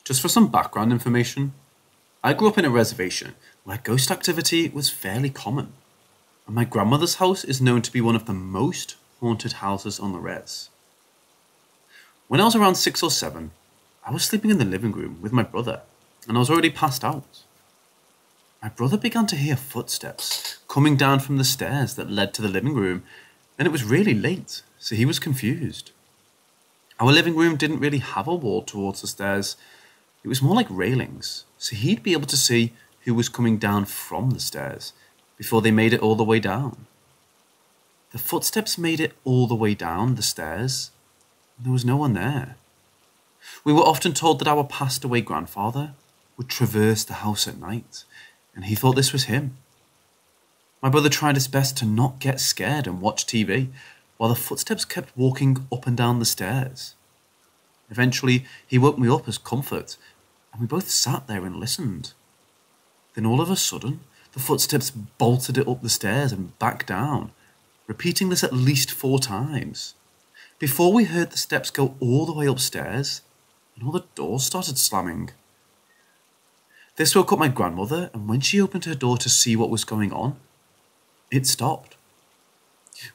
Just for some background information, I grew up in a reservation where ghost activity was fairly common, and my grandmother's house is known to be one of the most haunted houses on the res. When I was around 6 or 7, I was sleeping in the living room with my brother, and I was already passed out. My brother began to hear footsteps coming down from the stairs that led to the living room, and it was really late, so he was confused. Our living room didn't really have a wall towards the stairs. It was more like railings, so he'd be able to see who was coming down from the stairs before they made it all the way down. The footsteps made it all the way down the stairs, and there was no one there. We were often told that our passed away grandfather would traverse the house at night, and he thought this was him. My brother tried his best to not get scared and watch TV, while the footsteps kept walking up and down the stairs. Eventually, he woke me up as comfort, and we both sat there and listened. Then all of a sudden, the footsteps bolted it up the stairs and back down, repeating this at least 4 times. Before we heard the steps go all the way upstairs, and all the doors started slamming. This woke up my grandmother, and when she opened her door to see what was going on, it stopped.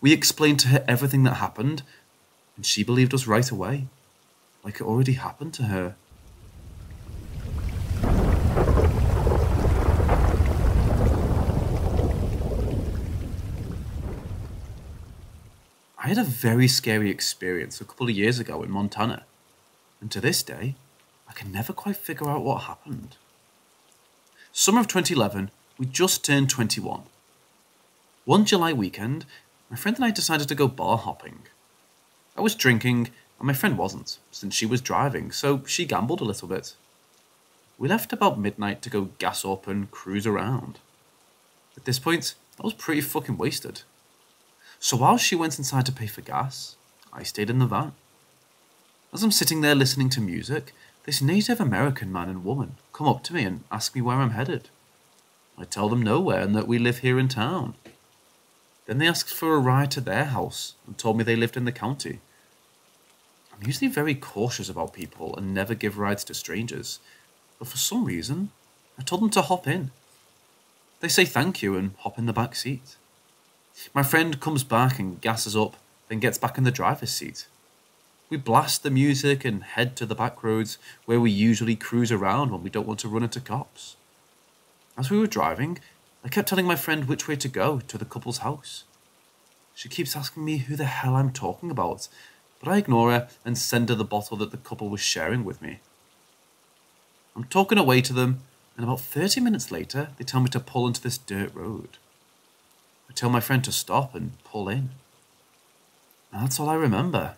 We explained to her everything that happened, and she believed us right away, like it already happened to her. I had a very scary experience a couple of years ago in Montana, and to this day, I can never quite figure out what happened. Summer of 2011, we just turned 21. One July weekend, my friend and I decided to go bar hopping. I was drinking, and my friend wasn't, since she was driving, so she gambled a little bit. We left about midnight to go gas up and cruise around. At this point, I was pretty fucking wasted. So while she went inside to pay for gas, I stayed in the van. As I'm sitting there listening to music, this Native American man and woman come up to me and ask me where I'm headed. I tell them nowhere and that we live here in town. Then they asked for a ride to their house and told me they lived in the county. I'm usually very cautious about people and never give rides to strangers, but for some reason, I told them to hop in. They say thank you and hop in the back seat. My friend comes back and gasses up, then gets back in the driver's seat. We blast the music and head to the back roads where we usually cruise around when we don't want to run into cops. As we were driving, I kept telling my friend which way to go to the couple's house. She keeps asking me who the hell I'm talking about, but I ignore her and send her the bottle that the couple was sharing with me. I'm talking away to them, and about 30 minutes later, they tell me to pull into this dirt road. I tell my friend to stop and pull in. And that's all I remember.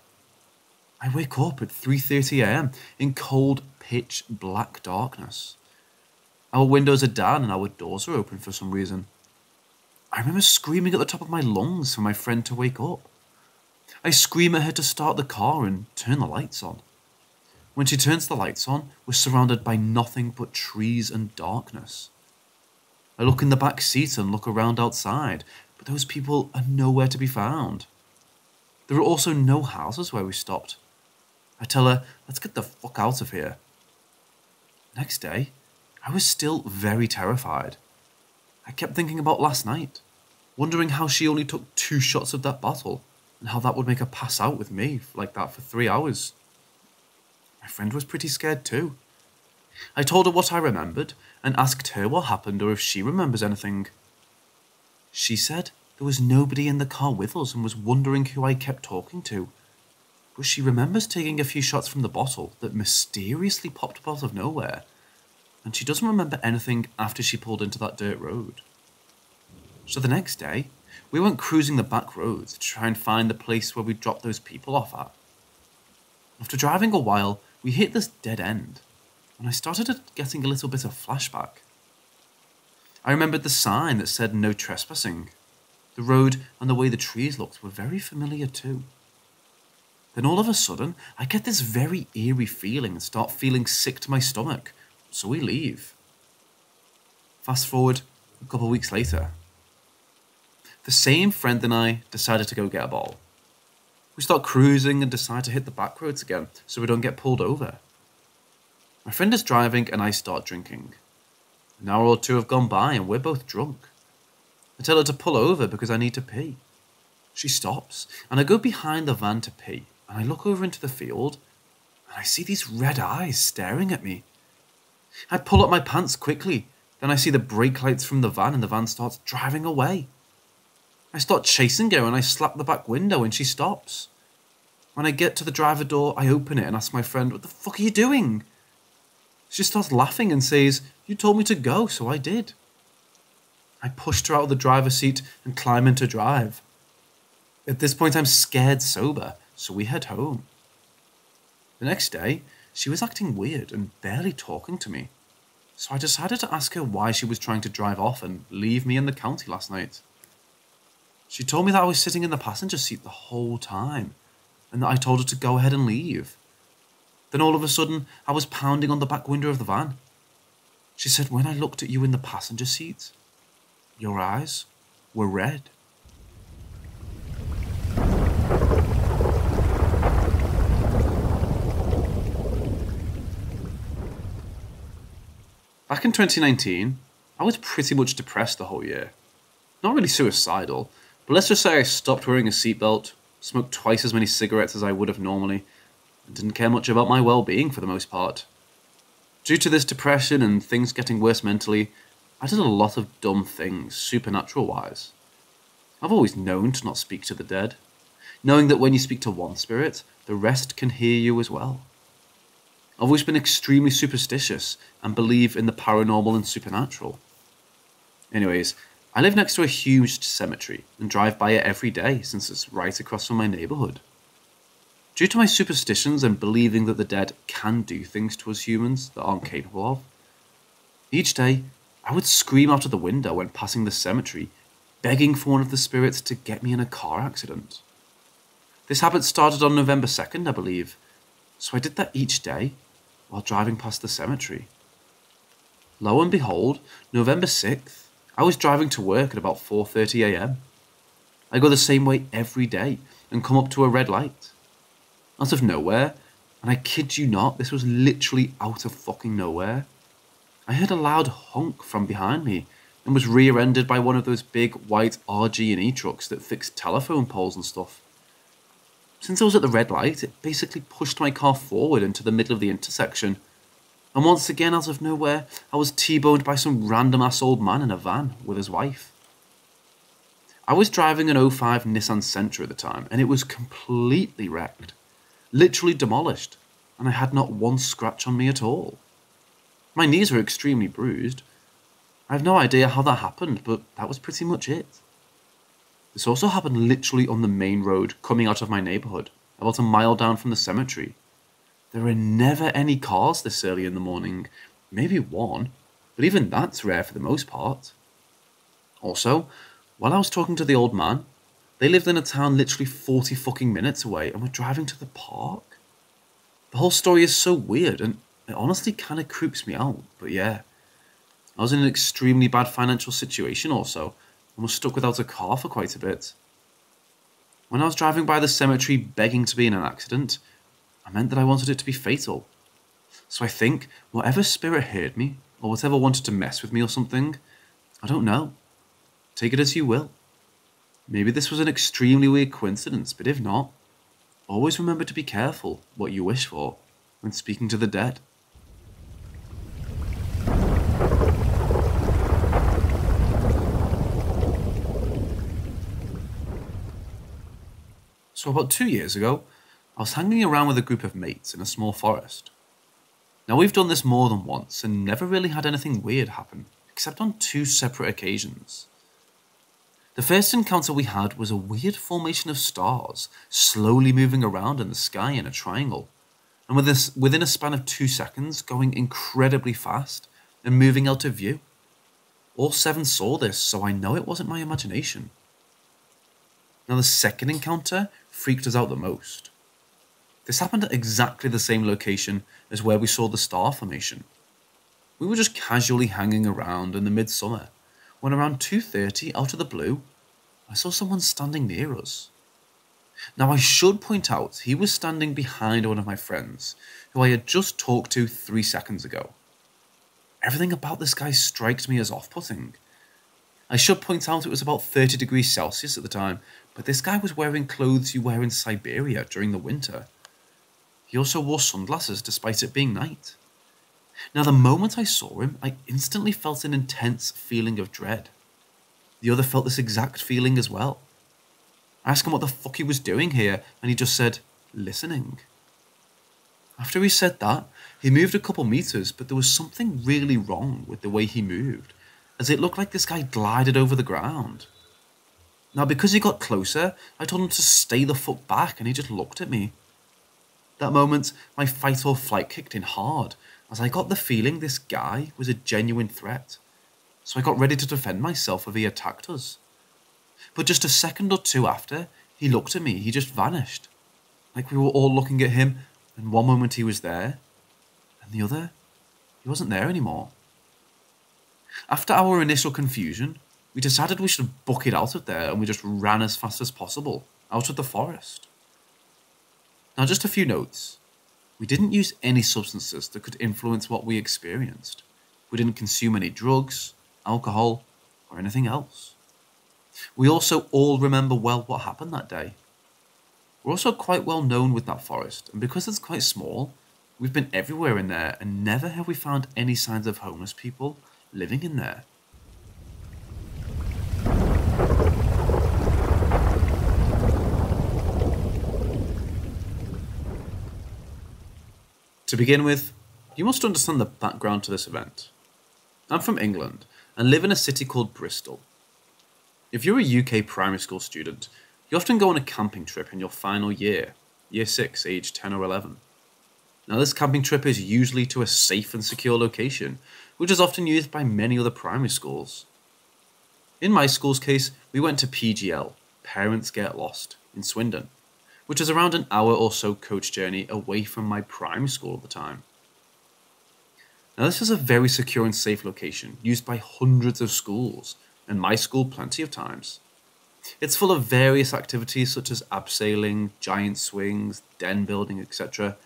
I wake up at 3:30 AM in cold, pitch black darkness. Our windows are down and our doors are open for some reason. I remember screaming at the top of my lungs for my friend to wake up. I scream at her to start the car and turn the lights on. When she turns the lights on, we're surrounded by nothing but trees and darkness. I look in the back seat and look around outside, but those people are nowhere to be found. There are also no houses where we stopped. I tell her, let's get the fuck out of here. Next day, I was still very terrified. I kept thinking about last night, wondering how she only took 2 shots of that bottle, and how that would make her pass out with me like that for 3 hours. My friend was pretty scared too. I told her what I remembered, and asked her what happened or if she remembers anything. She said there was nobody in the car with us and was wondering who I kept talking to, but she remembers taking a few shots from the bottle that mysteriously popped up out of nowhere, and she doesn't remember anything after she pulled into that dirt road. So the next day, we went cruising the back roads to try and find the place where we dropped those people off at. After driving a while, we hit this dead end, and I started getting a little bit of flashback. I remembered the sign that said no trespassing. The road and the way the trees looked were very familiar too. Then all of a sudden, I get this very eerie feeling and start feeling sick to my stomach, so we leave. Fast forward a couple of weeks later. The same friend and I decided to go get a bottle. We start cruising and decide to hit the back roads again so we don't get pulled over. My friend is driving and I start drinking. An hour or two have gone by and we're both drunk. I tell her to pull over because I need to pee. She stops and I go behind the van to pee and I look over into the field and I see these red eyes staring at me. I pull up my pants quickly, then I see the brake lights from the van and the van starts driving away. I start chasing her and I slap the back window and she stops. When I get to the driver door, I open it and ask my friend, "What the fuck are you doing?" She starts laughing and says, "You told me to go, so I did." I pushed her out of the driver's seat and climb into drive. At this point, I'm scared sober, so we head home. The next day, she was acting weird and barely talking to me, so I decided to ask her why she was trying to drive off and leave me in the county last night. She told me that I was sitting in the passenger seat the whole time, and that I told her to go ahead and leave. Then all of a sudden, I was pounding on the back window of the van. She said, "When I looked at you in the passenger seat, your eyes were red." Back in 2019, I was pretty much depressed the whole year. Not really suicidal, but let's just say I stopped wearing a seatbelt, smoked twice as many cigarettes as I would have normally, and didn't care much about my well-being for the most part. Due to this depression and things getting worse mentally, I did a lot of dumb things, supernatural-wise. I've always known to not speak to the dead, knowing that when you speak to one spirit, the rest can hear you as well. I've always been extremely superstitious and believe in the paranormal and supernatural. Anyways, I live next to a huge cemetery and drive by it every day since it's right across from my neighbourhood. Due to my superstitions and believing that the dead can do things to us humans that aren't capable of, each day I would scream out of the window when passing the cemetery, begging for one of the spirits to get me in a car accident. This habit started on November 2nd, I believe, so I did that each day while driving past the cemetery. Lo and behold, November 6th, I was driving to work at about 4:30 AM. I go the same way every day and come up to a red light. Out of nowhere, and I kid you not, this was literally out of fucking nowhere, I heard a loud honk from behind me and was rear-ended by one of those big white RG&E trucks that fix telephone poles and stuff. Since I was at the red light, it basically pushed my car forward into the middle of the intersection, and once again, out of nowhere, I was T-boned by some random-ass old man in a van with his wife. I was driving an '05 Nissan Sentra at the time, and it was completely wrecked. Literally demolished, and I had not one scratch on me at all. My knees were extremely bruised. I have no idea how that happened, but that was pretty much it. This also happened literally on the main road coming out of my neighbourhood, about a mile down from the cemetery. There are never any cars this early in the morning, maybe one, but even that's rare for the most part. Also, while I was talking to the old man, they lived in a town literally 40 fucking minutes away and were driving to the park. The whole story is so weird and it honestly kind of creeps me out, but yeah. I was in an extremely bad financial situation also and was stuck without a car for quite a bit. When I was driving by the cemetery begging to be in an accident, I meant that I wanted it to be fatal. So I think whatever spirit heard me, or whatever wanted to mess with me or something, I don't know. Take it as you will. Maybe this was an extremely weird coincidence, but if not, always remember to be careful what you wish for when speaking to the dead. So about 2 years ago, I was hanging around with a group of mates in a small forest. Now we've done this more than once and never really had anything weird happen, except on 2 separate occasions. The first encounter we had was a weird formation of stars slowly moving around in the sky in a triangle, and within a span of 2 seconds going incredibly fast and moving out of view. All 7 saw this, so I know it wasn't my imagination. Now the second encounter freaked us out the most. This happened at exactly the same location as where we saw the star formation. We were just casually hanging around in the midsummer, when around 2:30 out of the blue, I saw someone standing near us. Now I should point out he was standing behind one of my friends, who I had just talked to 3 seconds ago. Everything about this guy strikes me as off-putting. I should point out it was about 30 degrees Celsius at the time, but this guy was wearing clothes you wear in Siberia during the winter. He also wore sunglasses despite it being night. Now the moment I saw him, I instantly felt an intense feeling of dread. The other felt this exact feeling as well. I asked him what the fuck he was doing here, and he just said, listening. After he said that, he moved a couple meters, but there was something really wrong with the way he moved, as it looked like this guy glided over the ground. Now because he got closer, I told him to stay the fuck back, and he just looked at me. That moment, my fight or flight kicked in hard, as I got the feeling this guy was a genuine threat. So I got ready to defend myself if he attacked us. But just a second or two after, he looked at me, he just vanished. Like we were all looking at him, and one moment he was there, and the other, he wasn't there anymore. After our initial confusion, we decided we should book it out of there, and we just ran as fast as possible, out of the forest. Now just a few notes. We didn't use any substances that could influence what we experienced. We didn't consume any drugs, alcohol, or anything else. We also all remember well what happened that day. We're also quite well known with that forest, and because it's quite small, we've been everywhere in there and never have we found any signs of homeless people living in there. To begin with, you must understand the background to this event. I'm from England and live in a city called Bristol. If you're a UK primary school student, you often go on a camping trip in your final year, year 6, age 10 or 11. Now this camping trip is usually to a safe and secure location, which is often used by many other primary schools. In my school's case, we went to PGL, Parents Get Lost, in Swindon, which is around an hour or so coach journey away from my primary school at the time. Now this is a very secure and safe location, used by hundreds of schools, and my school plenty of times. It's full of various activities such as abseiling, giant swings, den building, etc.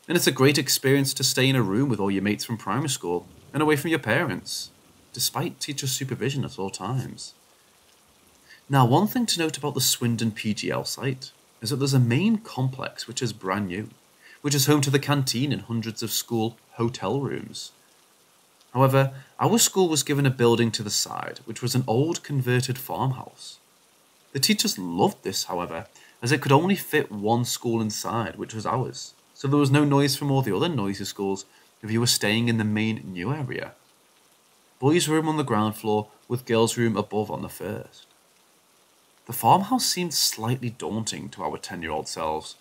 And it's a great experience to stay in a room with all your mates from primary school and away from your parents, despite teacher supervision at all times. Now one thing to note about the Swindon PGL site is that there's a main complex which is brand new, which is home to the canteen and hundreds of school hotel rooms. However, our school was given a building to the side, which was an old converted farmhouse. The teachers loved this, however, as it could only fit one school inside, which was ours, so there was no noise from all the other noisy schools if you were staying in the main new area. Boys' room on the ground floor, with girls' room above on the first. The farmhouse seemed slightly daunting to our 10-year-old selves,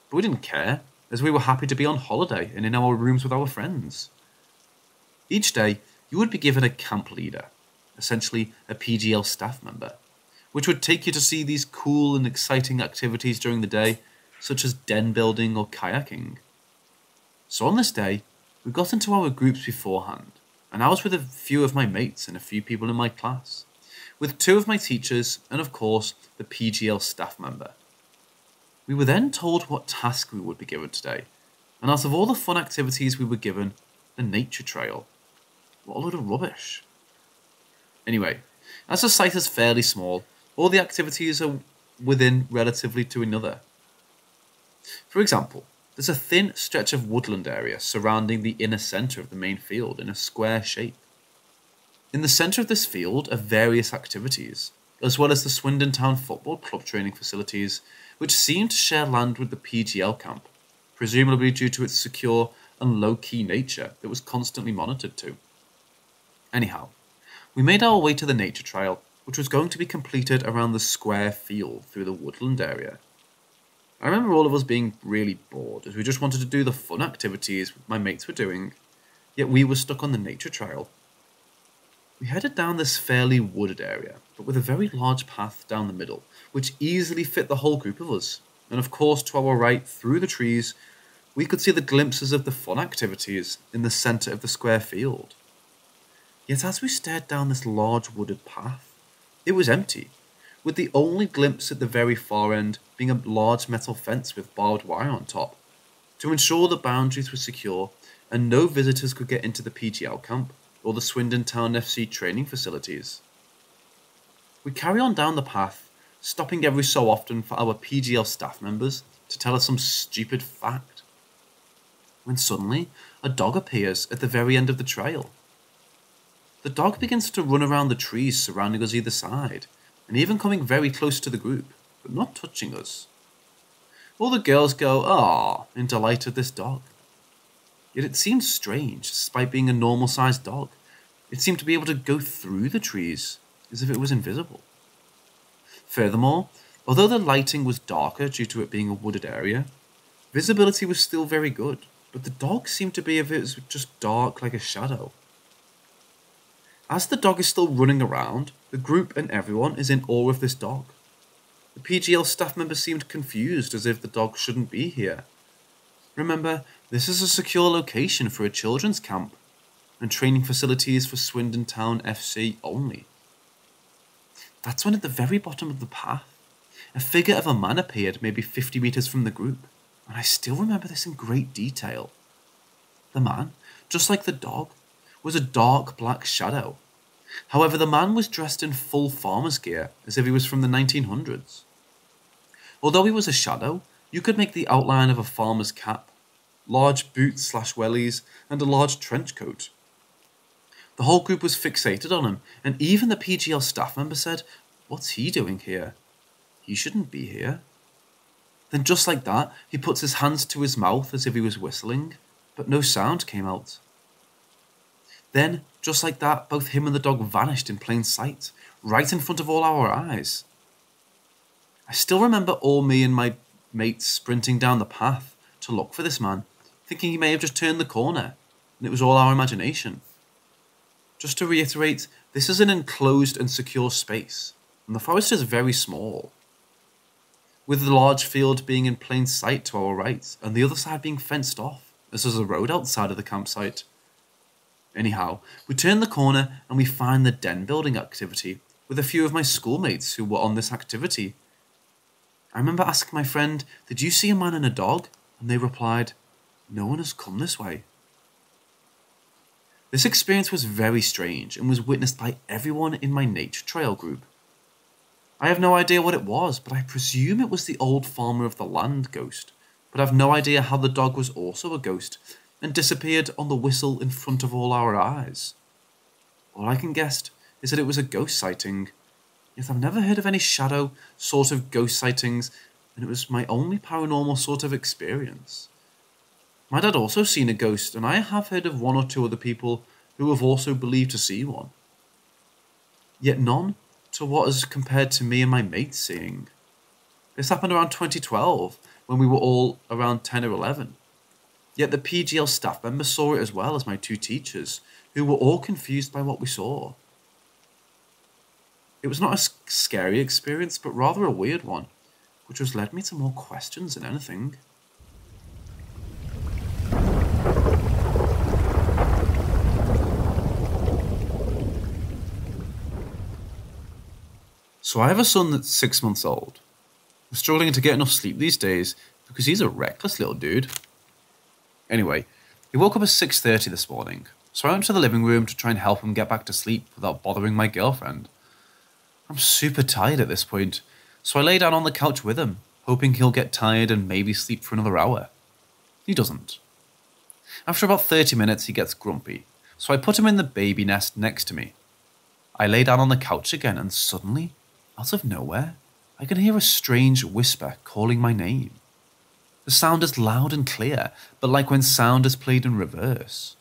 but we didn't care, as we were happy to be on holiday and in our rooms with our friends. Each day, you would be given a camp leader, essentially a PGL staff member, which would take you to see these cool and exciting activities during the day, such as den building or kayaking. So on this day, we got into our groups beforehand, and I was with a few of my mates and a few people in my class, with 2 of my teachers and of course the PGL staff member. We were then told what task we would be given today, and out of all the fun activities we were given, the nature trail. What a load of rubbish. Anyway, as the site is fairly small, all the activities are within relatively to another. For example, there's a thin stretch of woodland area surrounding the inner centre of the main field in a square shape. In the centre of this field are various activities, as well as the Swindon Town Football Club training facilities, which seem to share land with the PGL camp, presumably due to its secure and low-key nature that was constantly monitored to. Anyhow, we made our way to the nature trail, which was going to be completed around the square field through the woodland area. I remember all of us being really bored, as we just wanted to do the fun activities my mates were doing, yet we were stuck on the nature trail. We headed down this fairly wooded area, but with a very large path down the middle, which easily fit the whole group of us, and of course to our right, through the trees, we could see the glimpses of the fun activities in the centre of the square field. Yet as we stared down this large wooded path, it was empty, with the only glimpse at the very far end being a large metal fence with barbed wire on top, to ensure the boundaries were secure and no visitors could get into the PGL camp or the Swindon Town FC training facilities. We carry on down the path, stopping every so often for our PGL staff members to tell us some stupid fact, when suddenly a dog appears at the very end of the trail. The dog begins to run around the trees surrounding us either side, and even coming very close to the group, but not touching us. All the girls go, "Ah," in delight at this dog. Yet it seemed strange, despite being a normal-sized dog. It seemed to be able to go through the trees, as if it was invisible. Furthermore, although the lighting was darker due to it being a wooded area, visibility was still very good, but the dog seemed to be if it was just dark like a shadow. As the dog is still running around, the group and everyone is in awe of this dog. The PGL staff member seemed confused, as if the dog shouldn't be here. Remember, this is a secure location for a children's camp, and training facilities for Swindon Town FC only. That's when at the very bottom of the path, a figure of a man appeared maybe 50 metres from the group, and I still remember this in great detail. The man, just like the dog, was a dark black shadow. However, the man was dressed in full farmer's gear, as if he was from the 1900s. Although he was a shadow, you could make the outline of a farmer's cap, large boots/wellies, and a large trench coat. The whole group was fixated on him, and even the PGL staff member said, "What's he doing here? He shouldn't be here." Then just like that, he puts his hands to his mouth as if he was whistling, but no sound came out. Then, just like that, both him and the dog vanished in plain sight, right in front of all our eyes. I still remember all me and my mates sprinting down the path to look for this man, thinking he may have just turned the corner, and it was all our imagination. Just to reiterate, this is an enclosed and secure space, and the forest is very small, with the large field being in plain sight to our right, and the other side being fenced off, as there's a road outside of the campsite. Anyhow, we turn the corner and we find the den building activity with a few of my schoolmates who were on this activity. I remember asking my friend, "Did you see a man and a dog?" And they replied, "No one has come this way." This experience was very strange and was witnessed by everyone in my nature trail group. I have no idea what it was, but I presume it was the old farmer of the land ghost, but I have no idea how the dog was also a ghost and disappeared on the whistle in front of all our eyes. All I can guess is that it was a ghost sighting, yet I've never heard of any shadow sort of ghost sightings, and it was my only paranormal sort of experience. My dad also seen a ghost, and I have heard of one or two other people who have also believed to see one. Yet none to what is compared to me and my mates seeing. This happened around 2012, when we were all around 10 or 11. Yet the PGL staff members saw it as well as my two teachers, who were all confused by what we saw. It was not a scary experience, but rather a weird one, which has led me to more questions than anything. So I have a son that's 6 months old. I'm struggling to get enough sleep these days because he's a reckless little dude. Anyway, he woke up at 6:30 this morning, so I went to the living room to try and help him get back to sleep without bothering my girlfriend. I'm super tired at this point, so I lay down on the couch with him, hoping he'll get tired and maybe sleep for another hour. He doesn't. After about 30 minutes, he gets grumpy, so I put him in the baby nest next to me. I lay down on the couch again, and suddenly, out of nowhere, I can hear a strange whisper calling my name. The sound is loud and clear, but like when sound is played in reverse.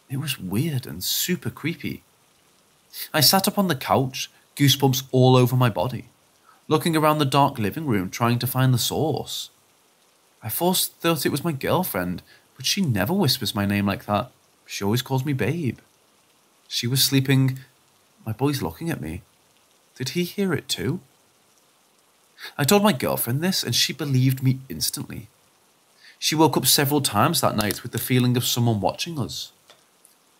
It was weird and super creepy. I sat up on the couch, goosebumps all over my body, looking around the dark living room trying to find the source. I first thought it was my girlfriend, but she never whispers my name like that. She always calls me babe. She was sleeping. My boy's looking at me. Did he hear it too? I told my girlfriend this and she believed me instantly. She woke up several times that night with the feeling of someone watching us.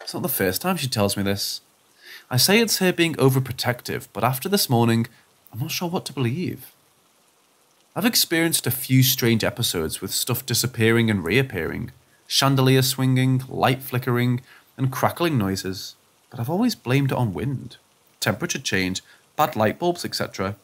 It's not the first time she tells me this. I say it's her being overprotective, but after this morning, I'm not sure what to believe. I've experienced a few strange episodes with stuff disappearing and reappearing, chandelier swinging, light flickering, and crackling noises, but I've always blamed it on wind, temperature change, bad light bulbs, etc.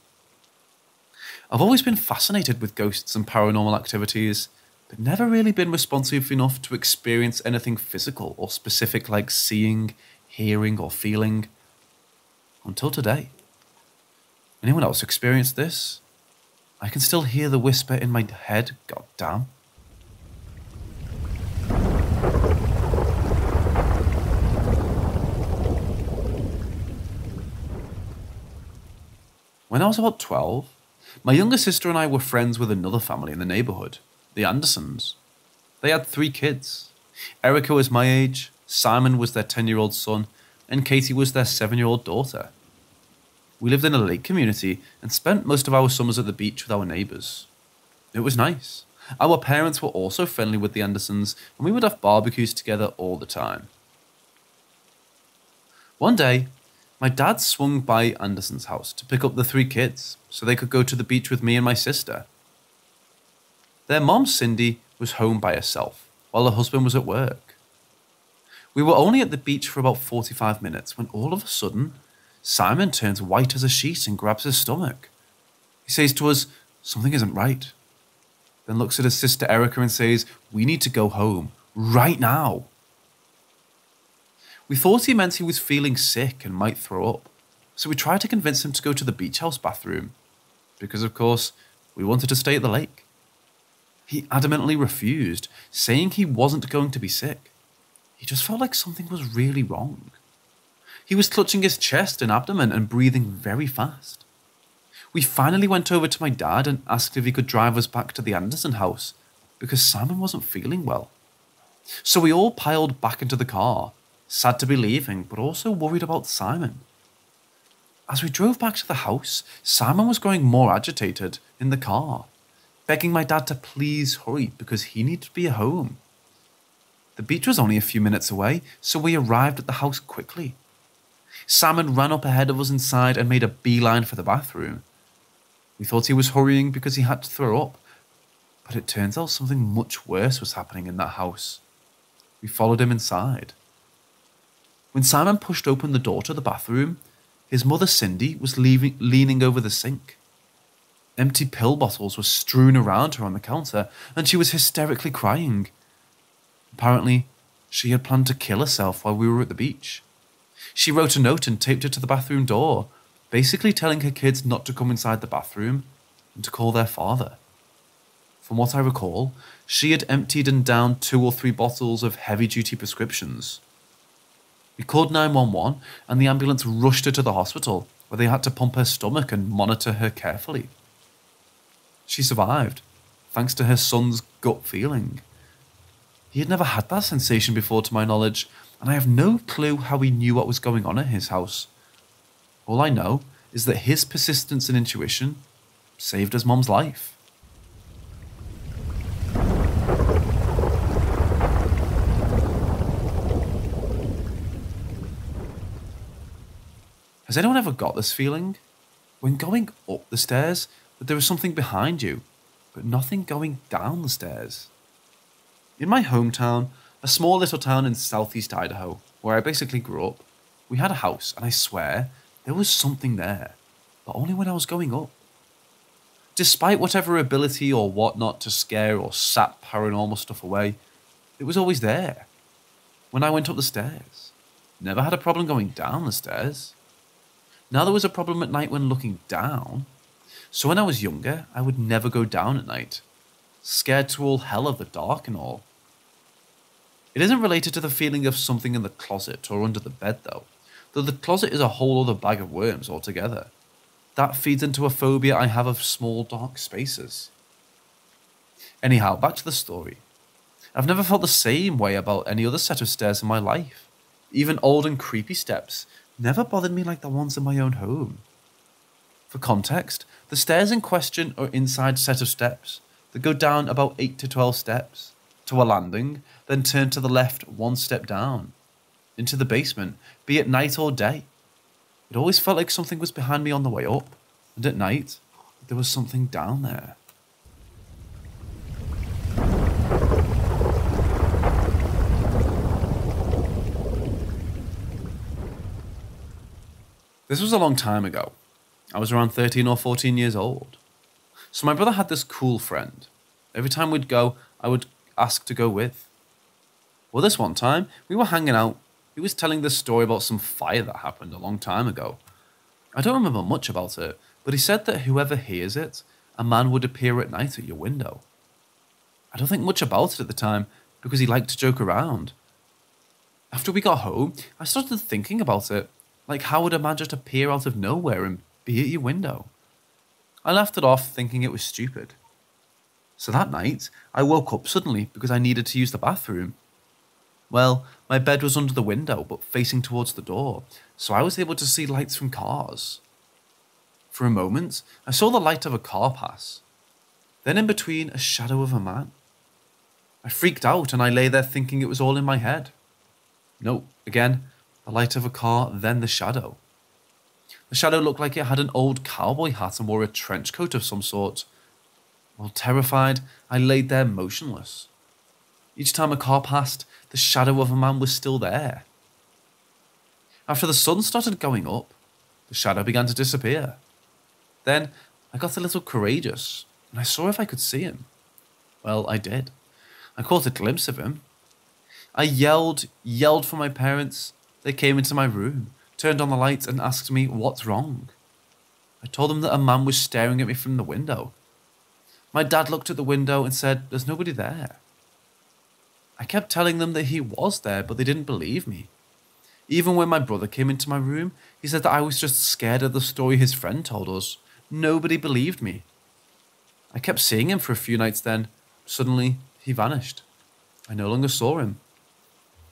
I've always been fascinated with ghosts and paranormal activities, but never really been responsive enough to experience anything physical or specific like seeing, hearing, or feeling. Until today. Anyone else experienced this? I can still hear the whisper in my head, goddamn. When I was about 12, my younger sister and I were friends with another family in the neighbourhood, the Andersons. They had 3 kids. Erica was my age, Simon was their 10-year-old son, and Katie was their 7-year-old daughter. We lived in a lake community and spent most of our summers at the beach with our neighbours. It was nice. Our parents were also friendly with the Andersons, and we would have barbecues together all the time. One day, my dad swung by Anderson's house to pick up the 3 kids so they could go to the beach with me and my sister. Their mom, Cindy, was home by herself, while her husband was at work. We were only at the beach for about 45 minutes when all of a sudden, Simon turns white as a sheet and grabs his stomach. He says to us, "Something isn't right." Then looks at his sister Erica and says, "We need to go home, right now." We thought he meant he was feeling sick and might throw up, so we tried to convince him to go to the beach house bathroom, because of course, we wanted to stay at the lake. He adamantly refused, saying he wasn't going to be sick. He just felt like something was really wrong. He was clutching his chest and abdomen and breathing very fast. We finally went over to my dad and asked if he could drive us back to the Anderson house, because Simon wasn't feeling well. So we all piled back into the car, sad to be leaving, but also worried about Simon. As we drove back to the house, Simon was growing more agitated in the car, begging my dad to please hurry because he needed to be at home. The beach was only a few minutes away, so we arrived at the house quickly. Simon ran up ahead of us inside and made a beeline for the bathroom. We thought he was hurrying because he had to throw up, but it turns out something much worse was happening in that house. We followed him inside. When Simon pushed open the door to the bathroom, his mother Cindy was leaning over the sink. Empty pill bottles were strewn around her on the counter, and she was hysterically crying. Apparently, she had planned to kill herself while we were at the beach. She wrote a note and taped it to the bathroom door, basically telling her kids not to come inside the bathroom and to call their father. From what I recall, she had emptied and downed 2 or 3 bottles of heavy-duty prescriptions. We called 911 and the ambulance rushed her to the hospital, where they had to pump her stomach and monitor her carefully. She survived, thanks to her son's gut feeling. He had never had that sensation before to my knowledge, and I have no clue how he knew what was going on at his house. All I know is that his persistence and intuition saved his mom's life. Has anyone ever got this feeling? When going up the stairs, that there is something behind you, but nothing going down the stairs. In my hometown, a small little town in southeast Idaho, where I basically grew up, we had a house, and I swear, there was something there, but only when I was going up. Despite whatever ability or whatnot to scare or sap paranormal stuff away, it was always there. When I went up the stairs, never had a problem going down the stairs. Now there was a problem at night when looking down, so when I was younger, I would never go down at night, scared to all hell of the dark and all. It isn't related to the feeling of something in the closet or under the bed though the closet is a whole other bag of worms altogether. That feeds into a phobia I have of small dark spaces. Anyhow, back to the story. I've never felt the same way about any other set of stairs in my life. Even old and creepy steps never bothered me like the ones in my own home. For context, the stairs in question are inside set of steps that go down about 8 to 12 steps, to a landing, then turn to the left 1 step down, into the basement, be it night or day. It always felt like something was behind me on the way up. and at night, there was something down there. This was a long time ago. I was around 13 or 14 years old. So my brother had this cool friend. Every time we'd go, I would ask to go with. Well, this one time, we were hanging out. He was telling this story about some fire that happened a long time ago. I don't remember much about it, but he said that whoever hears it, a man would appear at night at your window. I don't think much about it at the time, because he liked to joke around. After we got home, I started thinking about it, like how would a man just appear out of nowhere and be at your window? I laughed it off, thinking it was stupid. So that night, I woke up suddenly because I needed to use the bathroom. Well, my bed was under the window, but facing towards the door, so I was able to see lights from cars. For a moment, I saw the light of a car pass. Then in between, a shadow of a man. I freaked out and I lay there thinking it was all in my head. No, again, the light of a car, then the shadow. The shadow looked like it had an old cowboy hat and wore a trench coat of some sort. Well, terrified, I laid there motionless. Each time a car passed, the shadow of a man was still there. After the sun started going up, the shadow began to disappear. Then I got a little courageous, and I saw if I could see him. Well, I did. I caught a glimpse of him. I yelled for my parents. They came into my room, turned on the lights and asked me what's wrong. I told them that a man was staring at me from the window. My dad looked at the window and said, "There's nobody there." I kept telling them that he was there, but they didn't believe me. Even when my brother came into my room, he said that I was just scared of the story his friend told us. Nobody believed me. I kept seeing him for a few nights then. Suddenly, he vanished. I no longer saw him.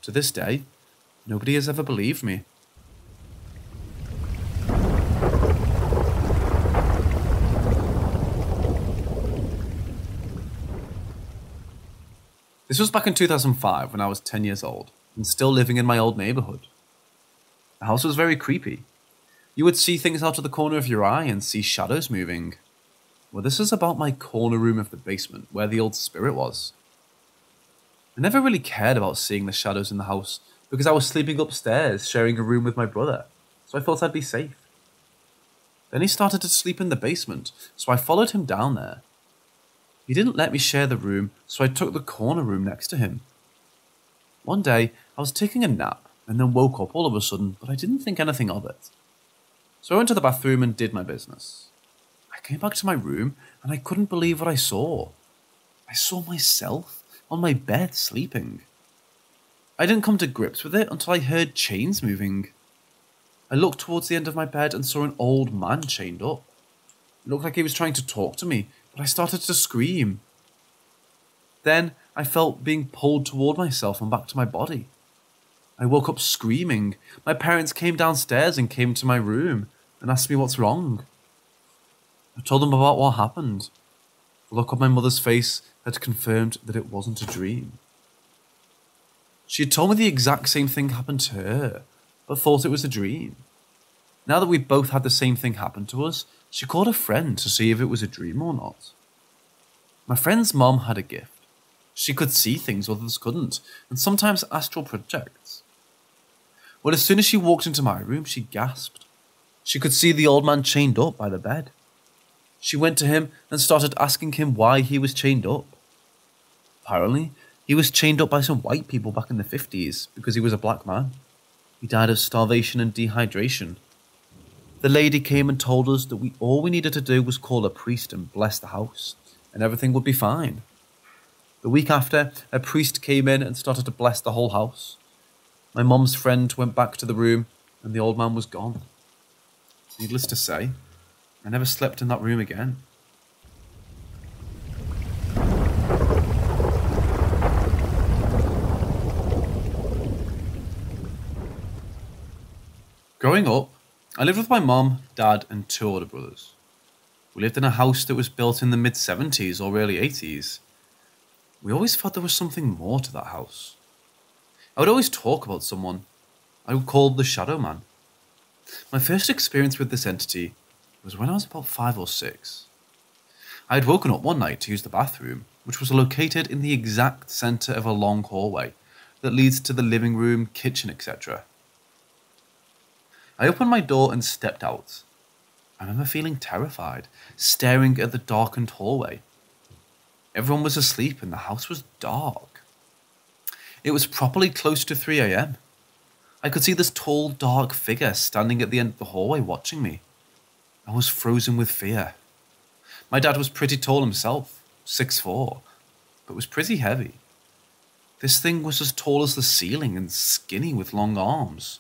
To this day, nobody has ever believed me. This was back in 2005 when I was 10 years old and still living in my old neighbourhood. The house was very creepy. You would see things out of the corner of your eye and see shadows moving. Well, this is about my corner room of the basement where the old spirit was. I never really cared about seeing the shadows in the house because I was sleeping upstairs sharing a room with my brother, so I thought I'd be safe. Then he started to sleep in the basement, so I followed him down there. He didn't let me share the room, so I took the corner room next to him. One day, I was taking a nap and then woke up all of a sudden, but I didn't think anything of it. So I went to the bathroom and did my business. I came back to my room and I couldn't believe what I saw. I saw myself on my bed sleeping. I didn't come to grips with it until I heard chains moving. I looked towards the end of my bed and saw an old man chained up. It looked like he was trying to talk to me, but I started to scream. Then I felt being pulled toward myself and back to my body. I woke up screaming. My parents came downstairs and came to my room and asked me what's wrong. I told them about what happened. The look on my mother's face had confirmed that it wasn't a dream. She had told me the exact same thing happened to her, but thought it was a dream. Now that we both had the same thing happen to us, she called a friend to see if it was a dream or not. My friend's mom had a gift. She could see things others couldn't, and sometimes astral projects. Well, as soon as she walked into my room, she gasped. She could see the old man chained up by the bed. She went to him and started asking him why he was chained up. Apparently, he was chained up by some white people back in the 50s because he was a black man. He died of starvation and dehydration. The lady came and told us that all we needed to do was call a priest and bless the house, and everything would be fine. The week after, a priest came in and started to bless the whole house. My mum's friend went back to the room, and the old man was gone. Needless to say, I never slept in that room again. Growing up, I lived with my mum, dad and 2 older brothers. We lived in a house that was built in the mid-70s or early 80s. We always felt there was something more to that house. I would always talk about someone I would call the Shadow Man. My first experience with this entity was when I was about 5 or 6. I had woken up one night to use the bathroom, which was located in the exact centre of a long hallway that leads to the living room, kitchen, etc. I opened my door and stepped out. I remember feeling terrified, staring at the darkened hallway. Everyone was asleep and the house was dark. It was properly close to 3 a.m. I could see this tall, dark figure standing at the end of the hallway watching me. I was frozen with fear. My dad was pretty tall himself, 6'4", but was pretty heavy. This thing was as tall as the ceiling and skinny with long arms.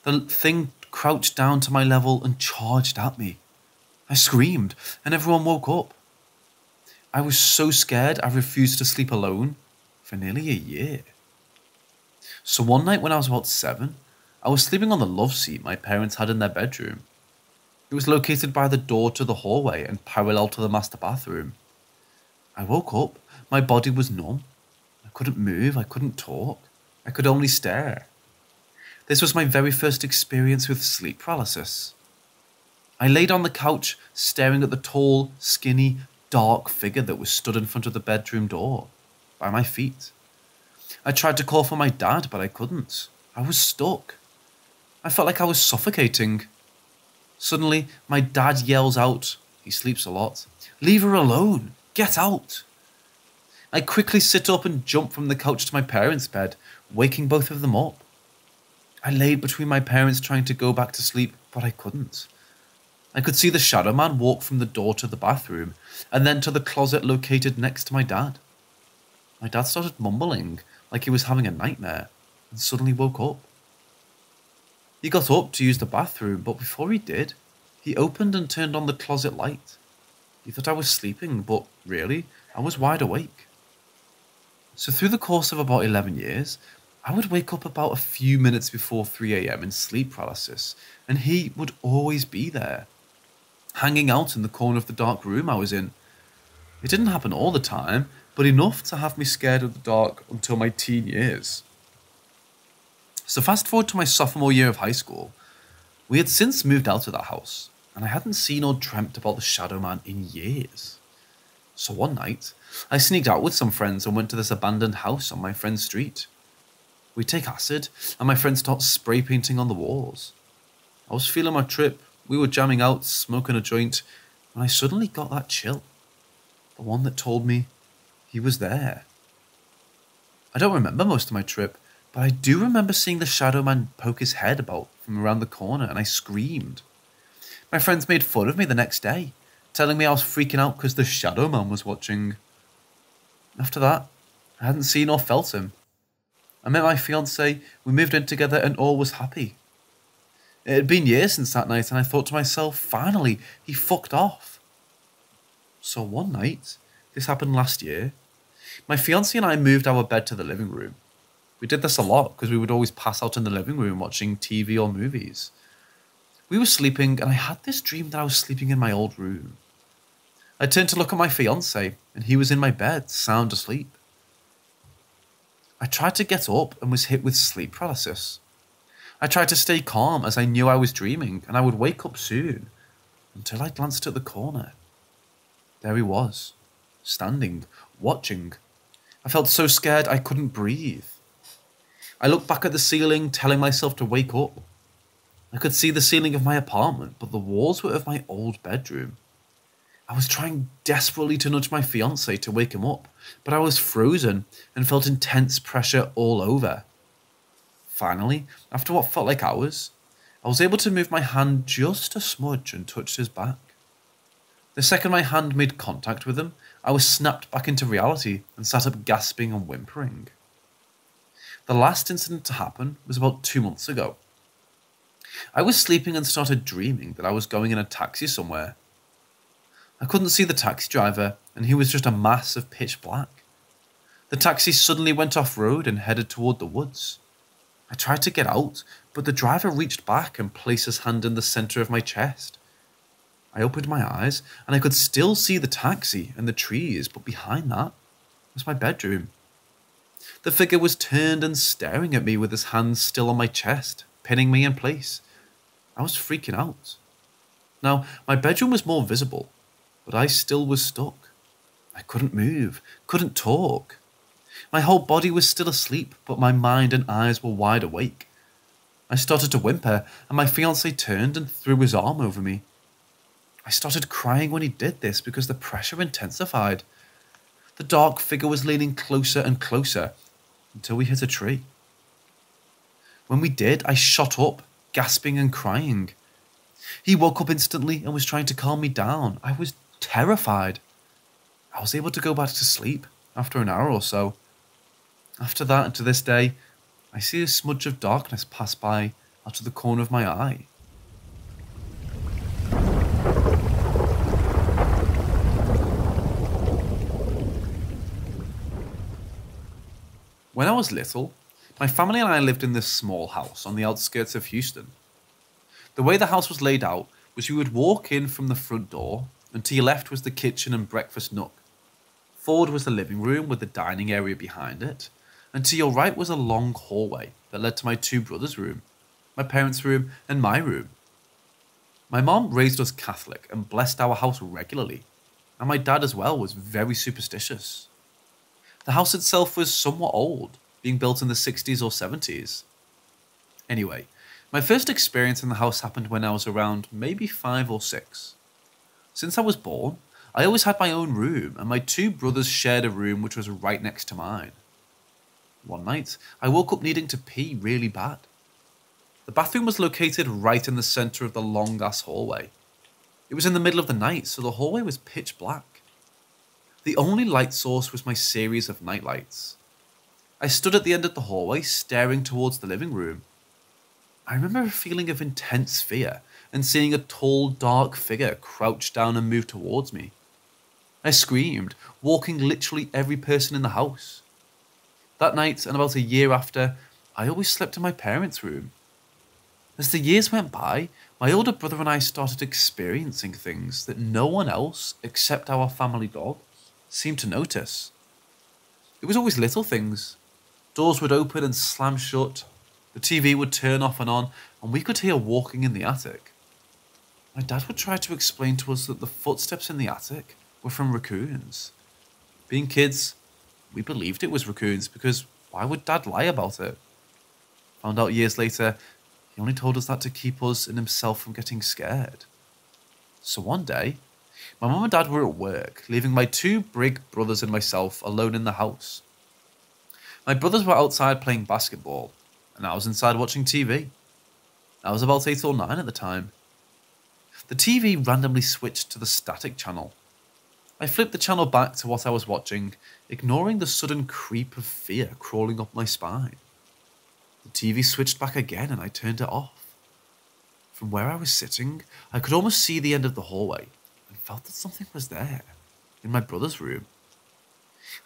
The thing crouched down to my level and charged at me. I screamed and everyone woke up. I was so scared I refused to sleep alone for nearly a year. So one night when I was about 7, I was sleeping on the love seat my parents had in their bedroom. It was located by the door to the hallway and parallel to the master bathroom. I woke up, my body was numb. I couldn't move, I couldn't talk, I could only stare. This was my very first experience with sleep paralysis. I laid on the couch, staring at the tall, skinny, dark figure that was stood in front of the bedroom door, by my feet. I tried to call for my dad, but I couldn't. I was stuck. I felt like I was suffocating. Suddenly, my dad yells out, he sleeps a lot, "Leave her alone! Get out!" I quickly sit up and jump from the couch to my parents' bed, waking both of them up. I laid between my parents trying to go back to sleep, but I couldn't. I could see the shadow man walk from the door to the bathroom, and then to the closet located next to my dad. My dad started mumbling, like he was having a nightmare, and suddenly woke up. He got up to use the bathroom, but before he did, he opened and turned on the closet light. He thought I was sleeping, but really, I was wide awake. So through the course of about 11 years, I would wake up about a few minutes before 3 a.m. in sleep paralysis, and he would always be there, hanging out in the corner of the dark room I was in. It didn't happen all the time, but enough to have me scared of the dark until my teen years. So fast forward to my sophomore year of high school. We had since moved out of that house, and I hadn't seen or dreamt about the Shadow Man in years. So one night, I sneaked out with some friends and went to this abandoned house on my friend's street. We take acid, and my friend starts spray painting on the walls. I was feeling my trip, we were jamming out, smoking a joint, when I suddenly got that chill. The one that told me he was there. I don't remember most of my trip, but I do remember seeing the Shadow Man poke his head about from around the corner, and I screamed. My friends made fun of me the next day, telling me I was freaking out because the Shadow Man was watching. After that, I hadn't seen or felt him. I met my fiancée, we moved in together, and all was happy. It had been years since that night, and I thought to myself, finally, he fucked off. So one night, this happened last year, my fiancée and I moved our bed to the living room. We did this a lot because we would always pass out in the living room watching TV or movies. We were sleeping, and I had this dream that I was sleeping in my old room. I turned to look at my fiancé, and he was in my bed, sound asleep. I tried to get up and was hit with sleep paralysis. I tried to stay calm as I knew I was dreaming, and I would wake up soon, until I glanced at the corner. There he was, standing, watching. I felt so scared I couldn't breathe. I looked back at the ceiling, telling myself to wake up. I could see the ceiling of my apartment, but the walls were of my old bedroom. I was trying desperately to nudge my fiancé to wake him up, but I was frozen and felt intense pressure all over. Finally, after what felt like hours, I was able to move my hand just a smudge and touched his back. The second my hand made contact with him, I was snapped back into reality and sat up gasping and whimpering. The last incident to happen was about 2 months ago. I was sleeping and started dreaming that I was going in a taxi somewhere. I couldn't see the taxi driver, and he was just a mass of pitch black. The taxi suddenly went off-road and headed toward the woods. I tried to get out, but the driver reached back and placed his hand in the center of my chest. I opened my eyes, and I could still see the taxi and the trees, but behind that was my bedroom. The figure was turned and staring at me with his hands still on my chest, pinning me in place. I was freaking out. Now, my bedroom was more visible, but I still was stuck. I couldn't move, couldn't talk. My whole body was still asleep, but my mind and eyes were wide awake. I started to whimper, and my fiancé turned and threw his arm over me. I started crying when he did this because the pressure intensified. The dark figure was leaning closer and closer until we hit a tree. When we did, I shot up, gasping and crying. He woke up instantly and was trying to calm me down. I was terrified. I was able to go back to sleep after an hour or so. After that, and to this day, I see a smudge of darkness pass by out of the corner of my eye. When I was little, my family and I lived in this small house on the outskirts of Houston. The way the house was laid out was you would walk in from the front door, and to your left was the kitchen and breakfast nook. Forward was the living room with the dining area behind it, and to your right was a long hallway that led to my two brothers' room, my parents' room, and my room. My mom raised us Catholic and blessed our house regularly, and my dad as well was very superstitious. The house itself was somewhat old, being built in the 60s or 70s. Anyway, my first experience in the house happened when I was around maybe 5 or 6. Since I was born, I always had my own room, and my two brothers shared a room which was right next to mine. One night, I woke up needing to pee really bad. The bathroom was located right in the centre of the long-ass hallway. It was in the middle of the night, so the hallway was pitch black. The only light source was my series of nightlights. I stood at the end of the hallway, staring towards the living room. I remember a feeling of intense fear and seeing a tall, dark figure crouch down and move towards me. I screamed, walking literally every person in the house. That night, and about a year after, I always slept in my parents' room. As the years went by, my older brother and I started experiencing things that no one else, except our family dog, seemed to notice. It was always little things. Doors would open and slam shut, the TV would turn off and on, and we could hear walking in the attic. My dad would try to explain to us that the footsteps in the attic were from raccoons. Being kids, we believed it was raccoons because why would Dad lie about it? Found out years later, he only told us that to keep us and himself from getting scared. So one day, my mum and Dad were at work, leaving my two big brothers and myself alone in the house. My brothers were outside playing basketball, and I was inside watching TV. I was about 8 or 9 at the time. The TV randomly switched to the static channel. I flipped the channel back to what I was watching, ignoring the sudden creep of fear crawling up my spine. The TV switched back again and I turned it off. From where I was sitting, I could almost see the end of the hallway and felt that something was there, in my brother's room.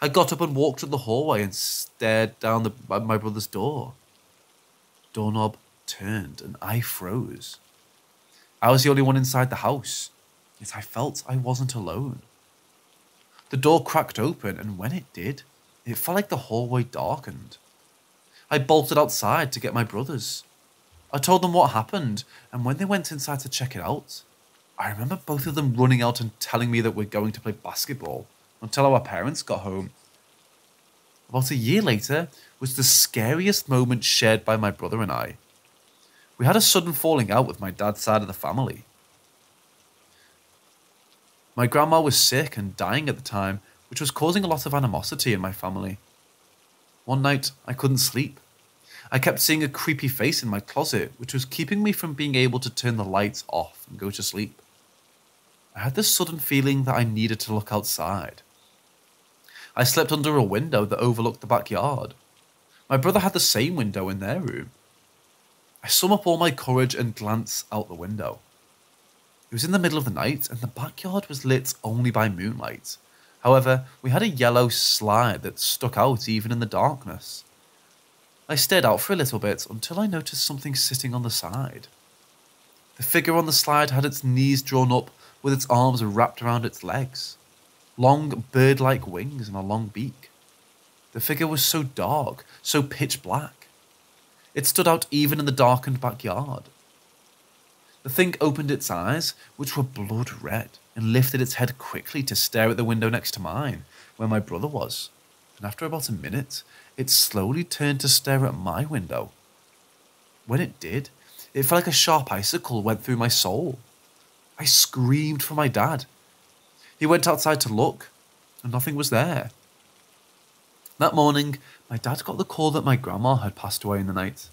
I got up and walked to the hallway and stared down my brother's door. The doorknob turned and I froze. I was the only one inside the house, yet I felt I wasn't alone. The door cracked open, and when it did, it felt like the hallway darkened. I bolted outside to get my brothers. I told them what happened, and when they went inside to check it out, I remember both of them running out and telling me that we're going to play basketball until our parents got home. About a year later was the scariest moment shared by my brother and I. We had a sudden falling out with my dad's side of the family. My grandma was sick and dying at the time, which was causing a lot of animosity in my family. One night, I couldn't sleep. I kept seeing a creepy face in my closet, which was keeping me from being able to turn the lights off and go to sleep. I had this sudden feeling that I needed to look outside. I slept under a window that overlooked the backyard. My brother had the same window in their room. I summed up all my courage and glanced out the window. It was in the middle of the night and the backyard was lit only by moonlight. However, we had a yellow slide that stuck out even in the darkness. I stared out for a little bit until I noticed something sitting on the side. The figure on the slide had its knees drawn up with its arms wrapped around its legs. Long bird-like wings and a long beak. The figure was so dark, so pitch black. It stood out even in the darkened backyard. The thing opened its eyes, which were blood red, and lifted its head quickly to stare at the window next to mine, where my brother was. And after about a minute, it slowly turned to stare at my window. When it did, it felt like a sharp icicle went through my soul. I screamed for my dad. He went outside to look, and nothing was there. That morning, my dad got the call that my grandma had passed away in the night.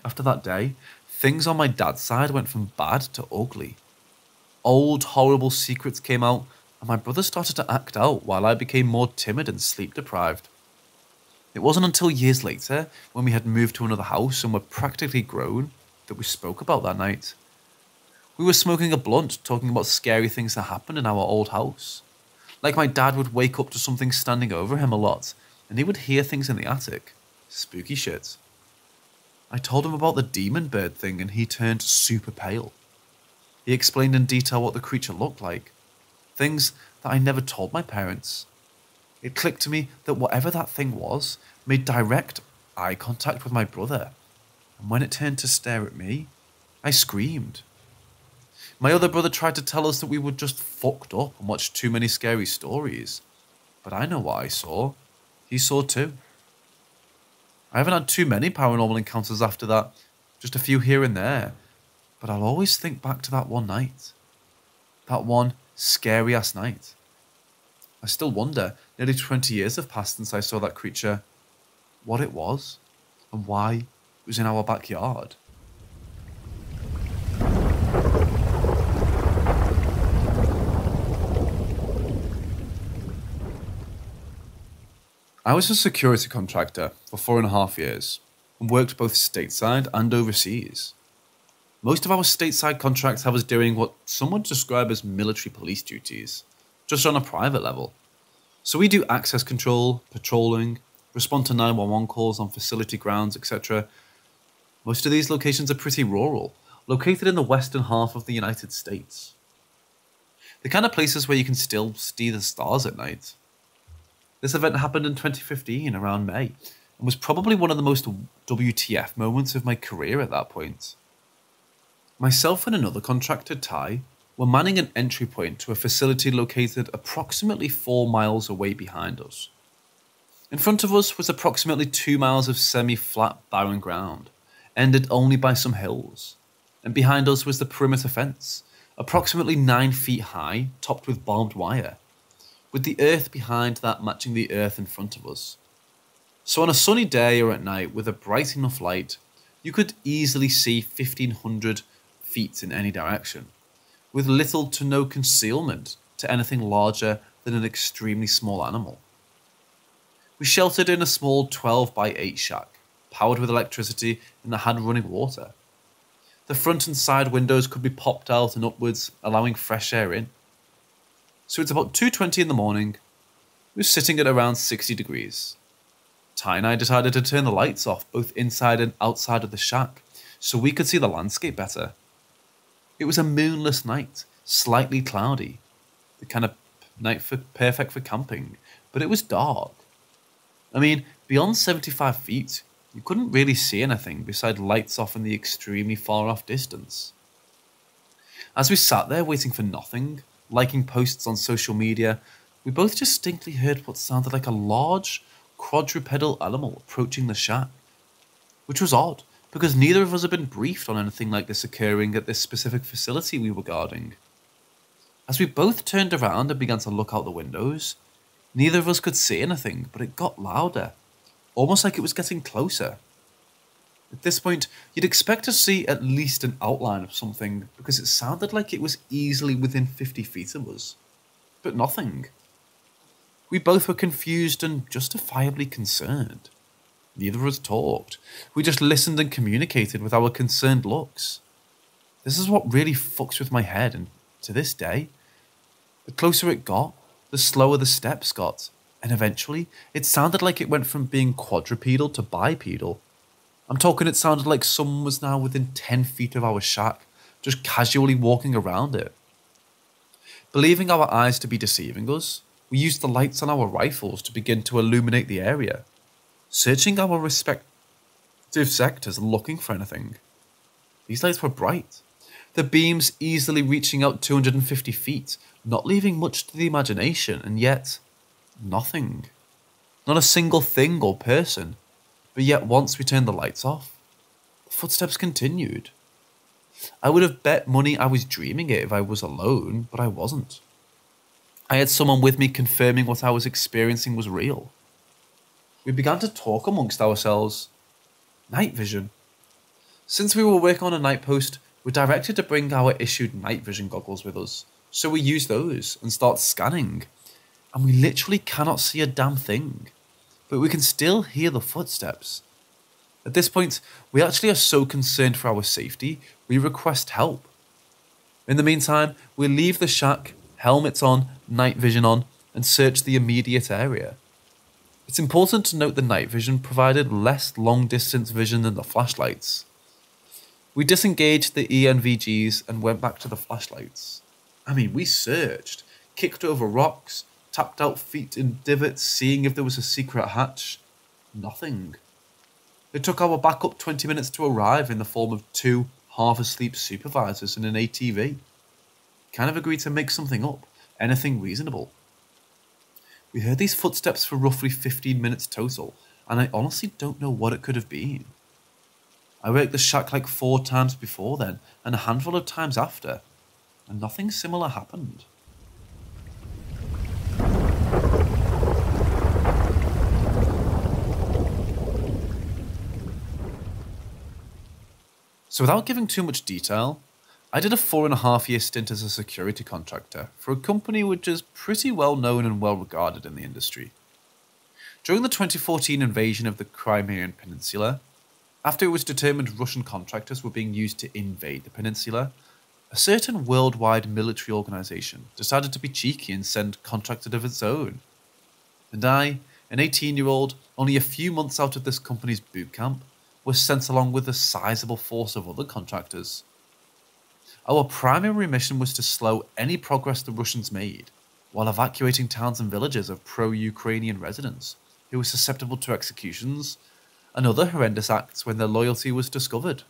After that day, things on my dad's side went from bad to ugly. Old, horrible secrets came out, and my brother started to act out while I became more timid and sleep-deprived. It wasn't until years later, when we had moved to another house and were practically grown, that we spoke about that night. We were smoking a blunt, talking about scary things that happened in our old house. Like my dad would wake up to something standing over him a lot, and he would hear things in the attic. Spooky shit. I told him about the demon bird thing and he turned super pale. He explained in detail what the creature looked like. Things that I never told my parents. It clicked to me that whatever that thing was made direct eye contact with my brother. And when it turned to stare at me, I screamed. My other brother tried to tell us that we were just fucked up and watched too many scary stories. But I know what I saw. He saw too. I haven't had too many paranormal encounters after that, just a few here and there. But I'll always think back to that one night. That one scary-ass night. I still wonder, nearly 20 years have passed since I saw that creature, what it was, and why it was in our backyard. I was a security contractor for 4.5 years and worked both stateside and overseas. Most of our stateside contracts have us doing what some would describe as military police duties, just on a private level. So we do access control, patrolling, respond to 911 calls on facility grounds, etc. Most of these locations are pretty rural, located in the western half of the United States. The kind of places where you can still see the stars at night. This event happened in 2015, around May, and was probably one of the most WTF moments of my career at that point. Myself and another contractor, Ty, were manning an entry point to a facility located approximately 4 miles away behind us. In front of us was approximately 2 miles of semi-flat barren ground, ended only by some hills, and behind us was the perimeter fence, approximately 9 feet high, topped with barbed wire, with the earth behind that matching the earth in front of us. So on a sunny day or at night with a bright enough light, you could easily see 1,500 feet in any direction, with little to no concealment to anything larger than an extremely small animal. We sheltered in a small 12 by 8 shack, powered with electricity and that had running water. The front and side windows could be popped out and upwards, allowing fresh air in. So it's about 2:20 in the morning. We're sitting at around 60 degrees. Ty and I decided to turn the lights off both inside and outside of the shack so we could see the landscape better. It was a moonless night, slightly cloudy, the kind of night perfect for camping, but it was dark. I mean, beyond 75 feet, you couldn't really see anything beside lights off in the extremely far off distance. As we sat there waiting for nothing, liking posts on social media, we both distinctly heard what sounded like a large, quadrupedal animal approaching the shack. Which was odd, because neither of us had been briefed on anything like this occurring at this specific facility we were guarding. As we both turned around and began to look out the windows, neither of us could see anything, but it got louder, almost like it was getting closer. At this point, you'd expect to see at least an outline of something, because it sounded like it was easily within 50 feet of us. But nothing. We both were confused and justifiably concerned. Neither of us talked. We just listened and communicated with our concerned looks. This is what really fucks with my head, and to this day, the closer it got, the slower the steps got, and eventually, it sounded like it went from being quadrupedal to bipedal. I'm talking it sounded like someone was now within 10 feet of our shack, just casually walking around it. Believing our eyes to be deceiving us, we used the lights on our rifles to begin to illuminate the area, searching our respective sectors and looking for anything. These lights were bright, The beams easily reaching out 250 feet, not leaving much to the imagination, and yet nothing. Not a single thing or person. But yet once we turned the lights off, the footsteps continued. I would have bet money I was dreaming it if I was alone, but I wasn't. I had someone with me confirming what I was experiencing was real. We began to talk amongst ourselves. Night vision. Since we were working on a night post, we're directed to bring our issued night vision goggles with us, so we use those and start scanning, and we literally cannot see a damn thing, but we can still hear the footsteps. At this point, we actually are so concerned for our safety, we request help. In the meantime, we leave the shack, helmets on, night vision on, and search the immediate area. It's important to note the night vision provided less long-distance vision than the flashlights. We disengaged the ENVGs and went back to the flashlights. I mean, we searched, kicked over rocks, tapped out feet in divots, seeing if there was a secret hatch. Nothing. It took our backup 20 minutes to arrive in the form of 2 half-asleep supervisors and an ATV. Kind of agreed to make something up, anything reasonable. We heard these footsteps for roughly 15 minutes total, and I honestly don't know what it could have been. I worked the shack like 4 times before then, and a handful of times after, and nothing similar happened. So without giving too much detail, I did a 4.5-year stint as a security contractor for a company which is pretty well known and well regarded in the industry. During the 2014 invasion of the Crimean Peninsula, after it was determined Russian contractors were being used to invade the peninsula, a certain worldwide military organisation decided to be cheeky and send contractors of its own. And I, an 18-year-old, only a few months out of this company's boot camp, was sent along with a sizable force of other contractors. Our primary mission was to slow any progress the Russians made, while evacuating towns and villages of pro-Ukrainian residents who were susceptible to executions and other horrendous acts when their loyalty was discovered.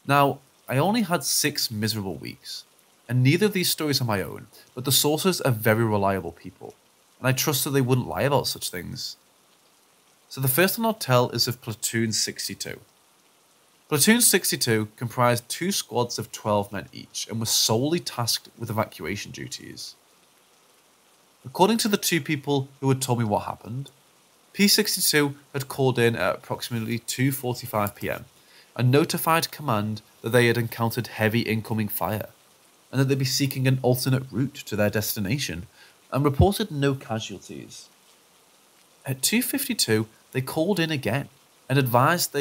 Now, I only had 6 miserable weeks, and neither of these stories are my own, but the sources are very reliable people, and I trust that they wouldn't lie about such things. So the first one I'll tell is of Platoon 62. Platoon 62 comprised 2 squads of 12 men each and was solely tasked with evacuation duties. According to the 2 people who had told me what happened, P62 had called in at approximately 2:45 PM and notified command that they had encountered heavy incoming fire and that they'd be seeking an alternate route to their destination and reported no casualties. At 2:52, they called in again and advised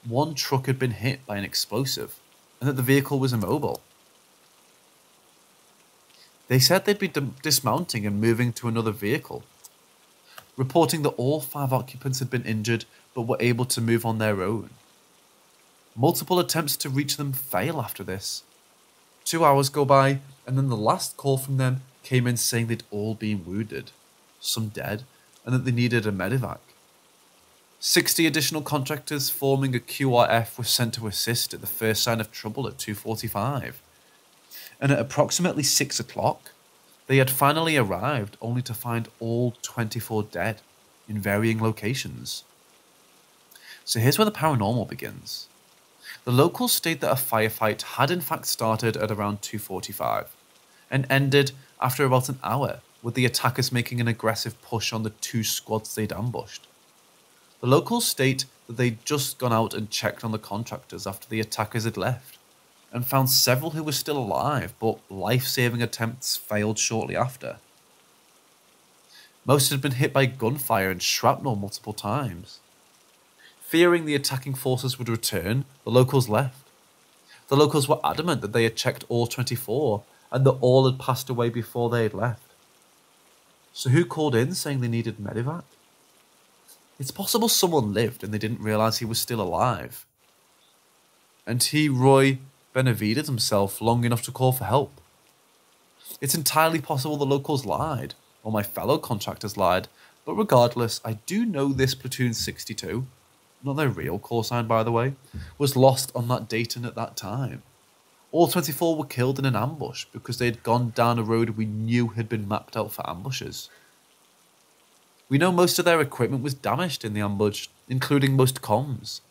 one truck had been hit by an explosive and that the vehicle was immobile. They said they'd be dismounting and moving to another vehicle, reporting that all 5 occupants had been injured but were able to move on their own. Multiple attempts to reach them fail after this. 2 hours go by, and then the last call from them came in saying they'd all been wounded, some dead, and that they needed a medevac. 60 additional contractors forming a QRF were sent to assist at the first sign of trouble at 2:45. And at approximately 6 o'clock, they had finally arrived only to find all 24 dead in varying locations. So here's where the paranormal begins. The locals state that a firefight had in fact started at around 2:45 and ended after about an hour, with the attackers making an aggressive push on the 2 squads they'd ambushed. The locals state that they'd just gone out and checked on the contractors after the attackers had left, and found several who were still alive, but life-saving attempts failed shortly after. Most had been hit by gunfire and shrapnel multiple times. Fearing the attacking forces would return, the locals left. The locals were adamant that they had checked all 24, and that all had passed away before they had left. So who called in saying they needed medevac? It's possible someone lived and they didn't realise he was still alive. And Roy Benavided himself long enough to call for help. It's entirely possible the locals lied, or my fellow contractors lied, but regardless, I do know this Platoon 62, not their real call sign by the way, was lost on that date and at that time, All 24 were killed in an ambush because they had gone down a road we knew had been mapped out for ambushes. We know most of their equipment was damaged in the ambush, including most comms,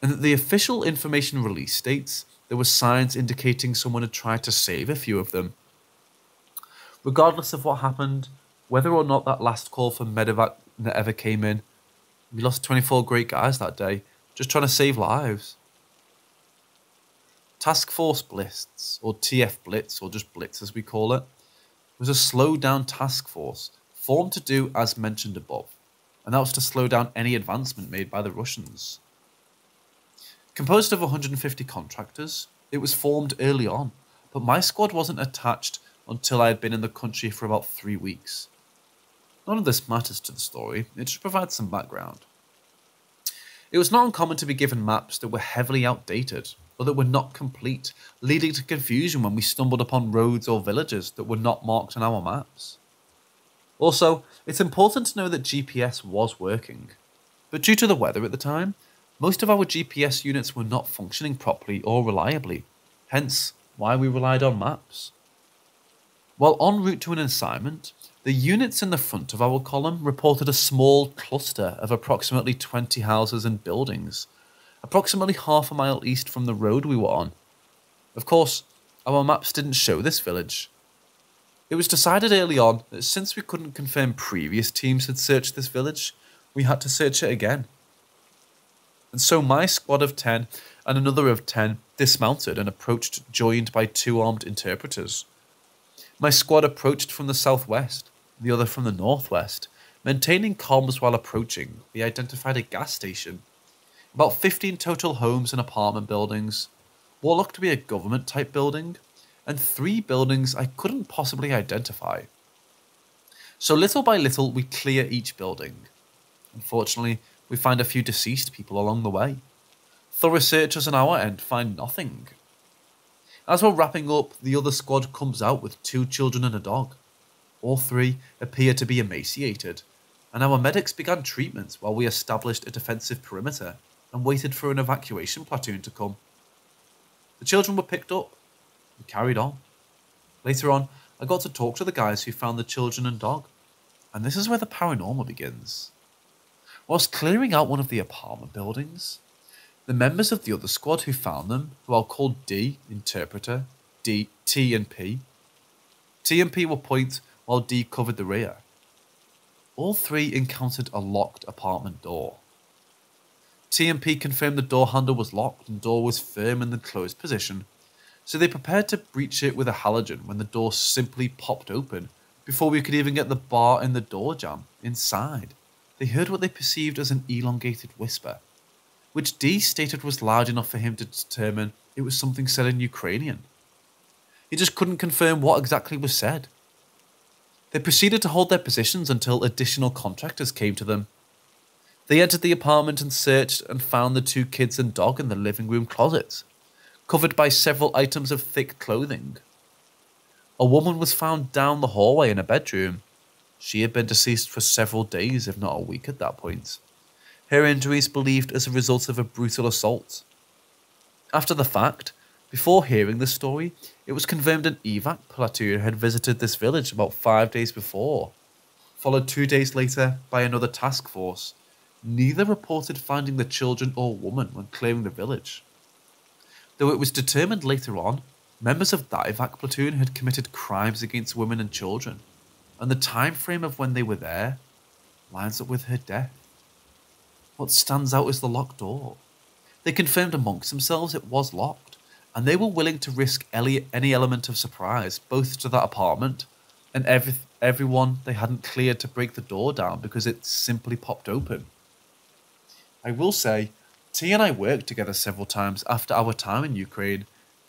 and that the official information release states there were signs indicating someone had tried to save a few of them. Regardless of what happened, whether or not that last call for medevac ever came in, we lost 24 great guys that day, just trying to save lives. Task Force Blitz, or TF Blitz, or just Blitz as we call it, was a slowed-down task force formed to do as mentioned above, and that was to slow down any advancement made by the Russians. Composed of 150 contractors, it was formed early on, but my squad wasn't attached until I had been in the country for about 3 weeks. None of this matters to the story, it just provides some background. It was not uncommon to be given maps that were heavily outdated, or that were not complete, leading to confusion when we stumbled upon roads or villages that were not marked on our maps. Also, it's important to know that GPS was working, but due to the weather at the time, most of our GPS units were not functioning properly or reliably, hence why we relied on maps. While en route to an assignment, the units in the front of our column reported a small cluster of approximately 20 houses and buildings, approximately half a mile east from the road we were on. Of course, our maps didn't show this village. It was decided early on that since we couldn't confirm previous teams had searched this village, we had to search it again. And so my squad of 10 and another of 10 dismounted and approached, joined by 2 armed interpreters. My squad approached from the southwest, the other from the northwest. Maintaining comms while approaching, we identified a gas station, about 15 total homes and apartment buildings, what looked to be a government-type building, and 3 buildings I couldn't possibly identify. So little by little, we clear each building. Unfortunately, we find a few deceased people along the way. Thorough searchers on our end find nothing. As we're wrapping up, the other squad comes out with 2 children and a dog. All 3 appear to be emaciated, and our medics began treatments while we established a defensive perimeter and waited for an evacuation platoon to come. The children were picked up and carried on. Later on, I got to talk to the guys who found the children and dog, and this is where the paranormal begins. Whilst clearing out one of the apartment buildings, the members of the other squad who found them, who I'll call D, interpreter, T and P were point while D covered the rear. All 3 encountered a locked apartment door. T and P confirmed the door handle was locked and door was firm in the closed position, so they prepared to breach it with a halogen when the door simply popped open before we could even get the bar in the door jamb inside. They heard what they perceived as an elongated whisper, which D stated was loud enough for him to determine it was something said in Ukrainian. He just couldn't confirm what exactly was said. They proceeded to hold their positions until additional contractors came to them. They entered the apartment and searched and found the 2 kids and dog in the living room closet, covered by several items of thick clothing. A woman was found down the hallway in a bedroom. She had been deceased for several days, if not a week at that point. Her injuries believed as a result of a brutal assault. After the fact, before hearing this story, it was confirmed an evac platoon had visited this village about 5 days before, followed 2 days later by another task force. Neither reported finding the children or woman when clearing the village. Though it was determined later on, members of that evac platoon had committed crimes against women and children, and the time frame of when they were there lines up with her death. What stands out is the locked door. They confirmed amongst themselves it was locked, and they were willing to risk any element of surprise, both to that apartment and everyone they hadn't cleared to break the door down because it simply popped open. I will say, T and I worked together several times after our time in Ukraine,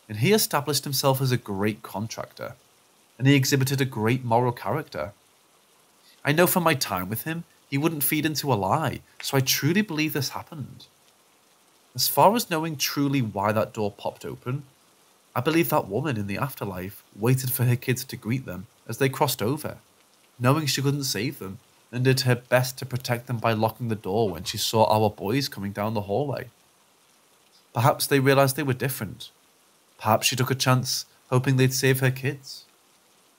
and he established himself as a great contractor, and he exhibited a great moral character. I know from my time with him, he wouldn't feed into a lie, so I truly believe this happened. As far as knowing truly why that door popped open, I believe that woman in the afterlife waited for her kids to greet them as they crossed over, knowing she couldn't save them, and did her best to protect them by locking the door when she saw our boys coming down the hallway. Perhaps they realised they were different. Perhaps she took a chance, hoping they'd save her kids.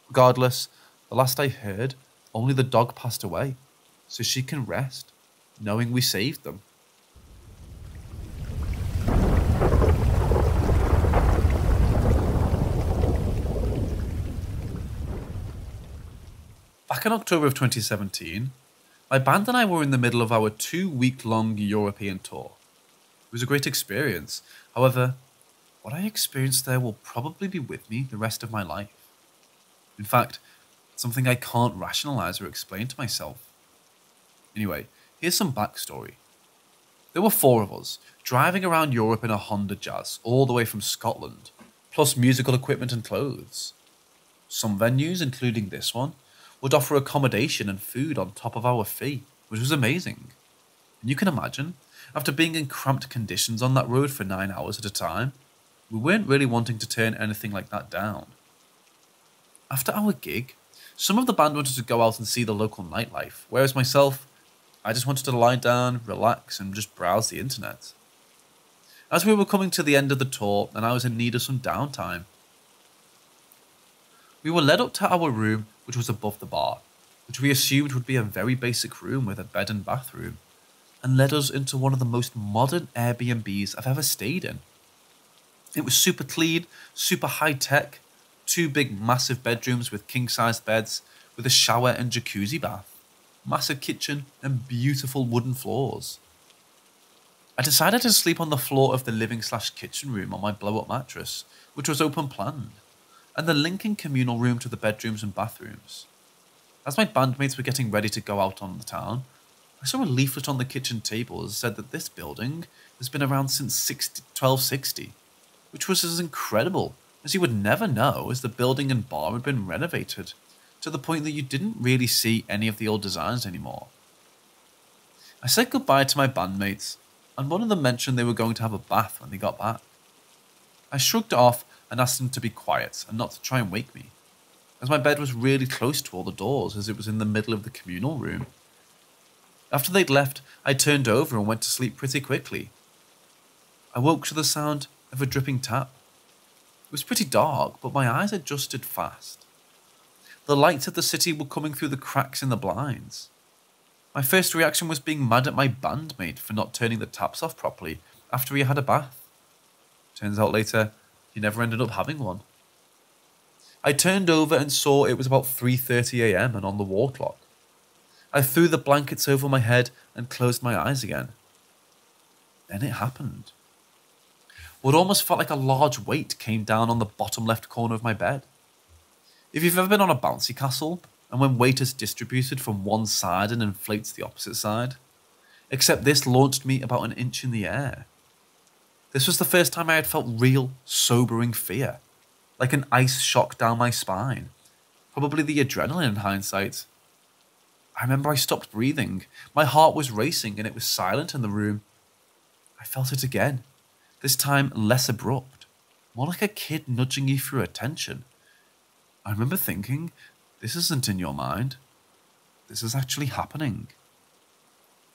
Regardless, the last I heard, only the dog passed away, so she can rest, knowing we saved them. Back in October of 2017, my band and I were in the middle of our 2-week-long European tour. It was a great experience. However, what I experienced there will probably be with me the rest of my life. In fact, it's something I can't rationalize or explain to myself. Anyway, here's some backstory. There were 4 of us, driving around Europe in a Honda Jazz, all the way from Scotland, plus musical equipment and clothes. Some venues, including this one, would offer accommodation and food on top of our fee, which was amazing. And you can imagine, after being in cramped conditions on that road for 9 hours at a time, we weren't really wanting to turn anything like that down. After our gig, some of the band wanted to go out and see the local nightlife, whereas myself, I just wanted to lie down, relax, and just browse the internet. As we were coming to the end of the tour and I was in need of some downtime, we were led up to our room, which was above the bar, which we assumed would be a very basic room with a bed and bathroom, and led us into one of the most modern Airbnbs I've ever stayed in. It was super clean, super high-tech, 2 big massive bedrooms with king-sized beds, with a shower and jacuzzi bath, massive kitchen and beautiful wooden floors. I decided to sleep on the floor of the living/kitchen room on my blow-up mattress, which was open-planned, and the linking communal room to the bedrooms and bathrooms. As my bandmates were getting ready to go out on the town, I saw a leaflet on the kitchen table that said that this building has been around since 1260, which was as incredible as you would never know, as the building and bar had been renovated, to the point that you didn't really see any of the old designs anymore. I said goodbye to my bandmates, and one of them mentioned they were going to have a bath when they got back. I shrugged it off and asked them to be quiet and not to try and wake me, as my bed was really close to all the doors as it was in the middle of the communal room. After they'd left, I turned over and went to sleep pretty quickly. I woke to the sound of a dripping tap. It was pretty dark, but my eyes adjusted fast. The lights of the city were coming through the cracks in the blinds. My first reaction was being mad at my bandmate for not turning the taps off properly after he had a bath. Turns out later, he never ended up having one. I turned over and saw it was about 3:30 AM and on the wall clock. I threw the blankets over my head and closed my eyes again. Then it happened. What almost felt like a large weight came down on the bottom left corner of my bed. If you've ever been on a bouncy castle, and when weight is distributed from one side and inflates the opposite side, except this launched me about an inch in the air. This was the first time I had felt real, sobering fear, like an ice shock down my spine, probably the adrenaline in hindsight. I remember I stopped breathing, my heart was racing and it was silent in the room. I felt it again, this time less abrupt, more like a kid nudging you through attention. I remember thinking, this isn't in your mind. This is actually happening.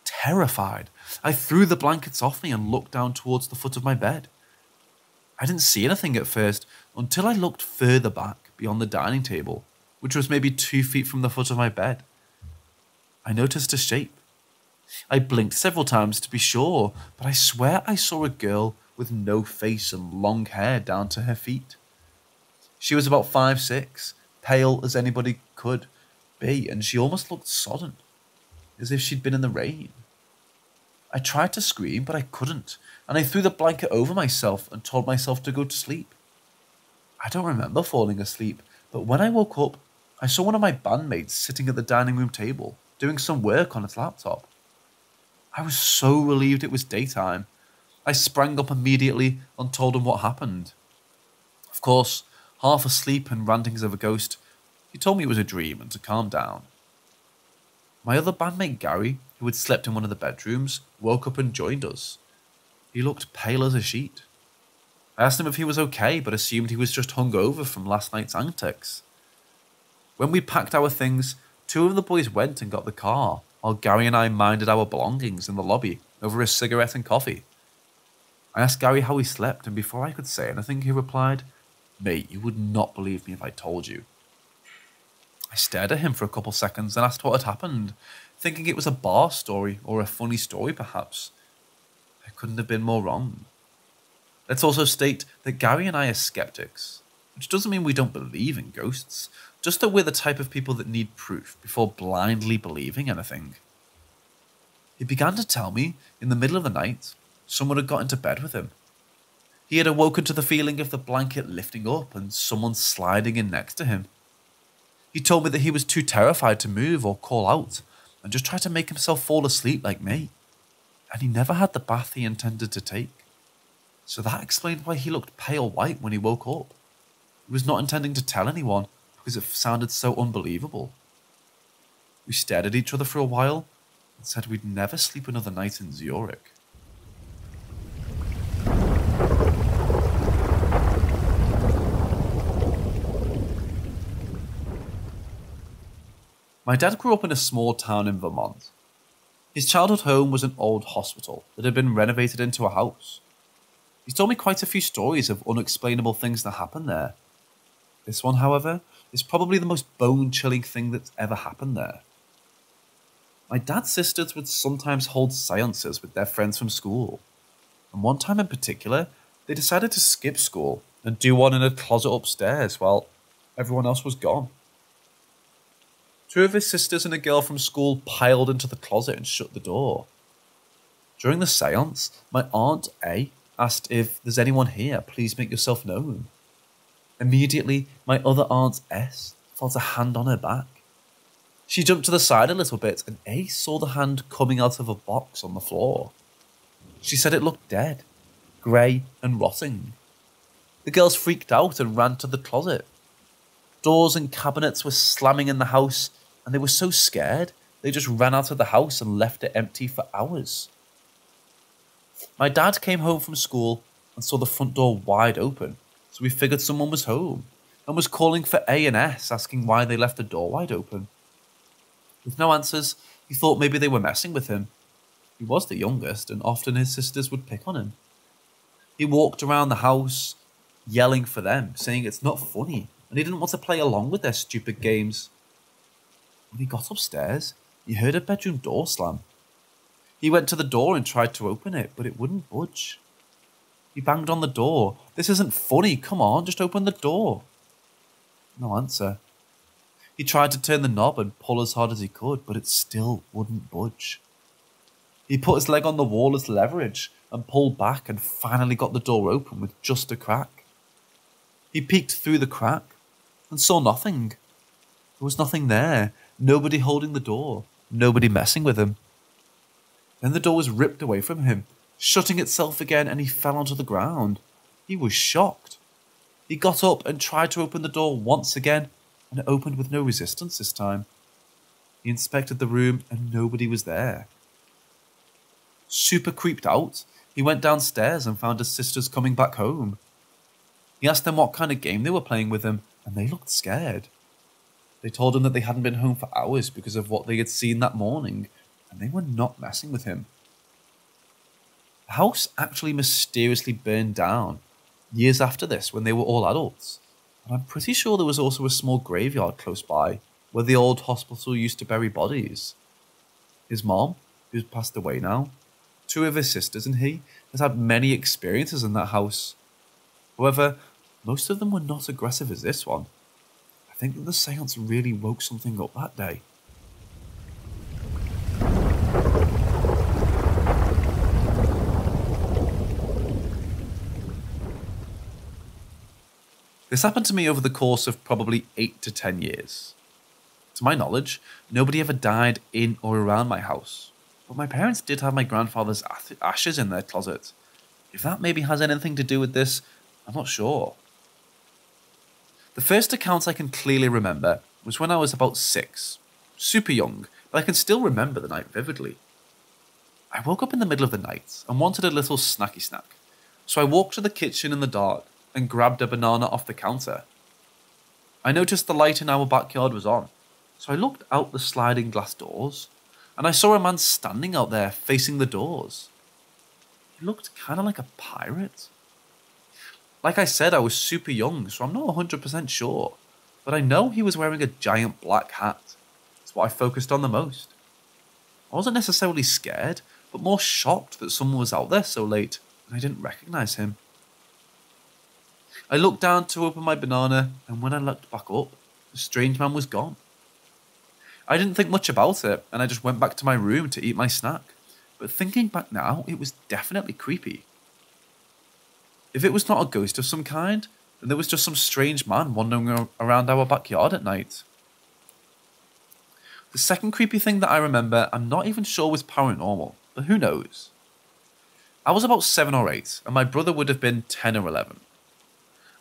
Terrified, I threw the blankets off me and looked down towards the foot of my bed. I didn't see anything at first until I looked further back beyond the dining table, which was maybe 2 feet from the foot of my bed. I noticed a shape. I blinked several times to be sure, but I swear I saw a girl with no face and long hair down to her feet. She was about 5'6", pale as anybody could be, and she almost looked sodden, as if she'd been in the rain. I tried to scream, but I couldn't, and I threw the blanket over myself and told myself to go to sleep. I don't remember falling asleep, but when I woke up, I saw one of my bandmates sitting at the dining room table, doing some work on his laptop. I was so relieved it was daytime. I sprang up immediately and told him what happened. Of course, half asleep and rantings of a ghost, he told me it was a dream and to calm down. My other bandmate Gary, who had slept in one of the bedrooms, woke up and joined us. He looked pale as a sheet. I asked him if he was okay, but assumed he was just hungover from last night's antics. When we packed our things, 2 of the boys went and got the car, while Gary and I minded our belongings in the lobby over a cigarette and coffee. I asked Gary how he slept, and before I could say anything, he replied, "Mate, you would not believe me if I told you." I stared at him for a couple seconds and asked what had happened, thinking it was a bar story or a funny story perhaps. I couldn't have been more wrong. Let's also state that Gary and I are skeptics, which doesn't mean we don't believe in ghosts, just that we're the type of people that need proof before blindly believing anything. He began to tell me, in the middle of the night, someone had got into bed with him. He had awoken to the feeling of the blanket lifting up and someone sliding in next to him. He told me that he was too terrified to move or call out and just tried to make himself fall asleep like me. And he never had the bath he intended to take. So that explained why he looked pale white when he woke up. He was not intending to tell anyone because it sounded so unbelievable. We stared at each other for a while and said we'd never sleep another night in Zurich. My dad grew up in a small town in Vermont. His childhood home was an old hospital that had been renovated into a house. He's told me quite a few stories of unexplainable things that happened there. This one, however, is probably the most bone-chilling thing that's ever happened there. My dad's sisters would sometimes hold seances with their friends from school, and one time in particular, they decided to skip school and do one in a closet upstairs while everyone else was gone. Two of his sisters and a girl from school piled into the closet and shut the door. During the seance, my Aunt A asked if there's anyone here, please make yourself known. Immediately, my other Aunt S felt a hand on her back. She jumped to the side a little bit and A saw the hand coming out of a box on the floor. She said it looked dead, grey and rotting. The girls freaked out and ran to the closet. Doors and cabinets were slamming in the house, and they were so scared they just ran out of the house and left it empty for hours. My dad came home from school and saw the front door wide open, so we figured someone was home and was calling for A and S, asking why they left the door wide open. With no answers, he thought maybe they were messing with him. He was the youngest, and often his sisters would pick on him. He walked around the house, yelling for them, saying it's not funny, and he didn't want to play along with their stupid games. When he got upstairs, he heard a bedroom door slam. He went to the door and tried to open it, but it wouldn't budge. He banged on the door. "This isn't funny, come on, just open the door." No answer. He tried to turn the knob and pull as hard as he could, but it still wouldn't budge. He put his leg on the wall as leverage and pulled back and finally got the door open with just a crack. He peeked through the crack and saw nothing. There was nothing there, nobody holding the door, nobody messing with him. Then the door was ripped away from him, shutting itself again, and he fell onto the ground. He was shocked. He got up and tried to open the door once again, and it opened with no resistance this time. He inspected the room and nobody was there. Super creeped out, he went downstairs and found his sisters coming back home. He asked them what kind of game they were playing with him, and they looked scared. They told him that they hadn't been home for hours because of what they had seen that morning, and they were not messing with him. The house actually mysteriously burned down years after this when they were all adults, and I'm pretty sure there was also a small graveyard close by where the old hospital used to bury bodies. His mom, who's passed away now, two of his sisters and he has had many experiences in that house. However, most of them were not aggressive as this one. I think that the seance really woke something up that day. This happened to me over the course of probably 8 to 10 years. To my knowledge, nobody ever died in or around my house, but my parents did have my grandfather's ashes in their closet. If that maybe has anything to do with this, I'm not sure. The first account I can clearly remember was when I was about 6, super young, but I can still remember the night vividly. I woke up in the middle of the night and wanted a little snacky snack, so I walked to the kitchen in the dark and grabbed a banana off the counter. I noticed the light in our backyard was on, so I looked out the sliding glass doors, and I saw a man standing out there facing the doors. He looked kind of like a pirate. Like I said, I was super young, so I'm not 100% sure, but I know he was wearing a giant black hat. That's what I focused on the most. I wasn't necessarily scared, but more shocked that someone was out there so late and I didn't recognize him. I looked down to open my banana, and when I looked back up, the strange man was gone. I didn't think much about it, and I just went back to my room to eat my snack. But thinking back now, it was definitely creepy. If it was not a ghost of some kind, then there was just some strange man wandering around our backyard at night. The second creepy thing that I remember, I'm not even sure was paranormal, but who knows? I was about 7 or 8, and my brother would have been 10 or 11.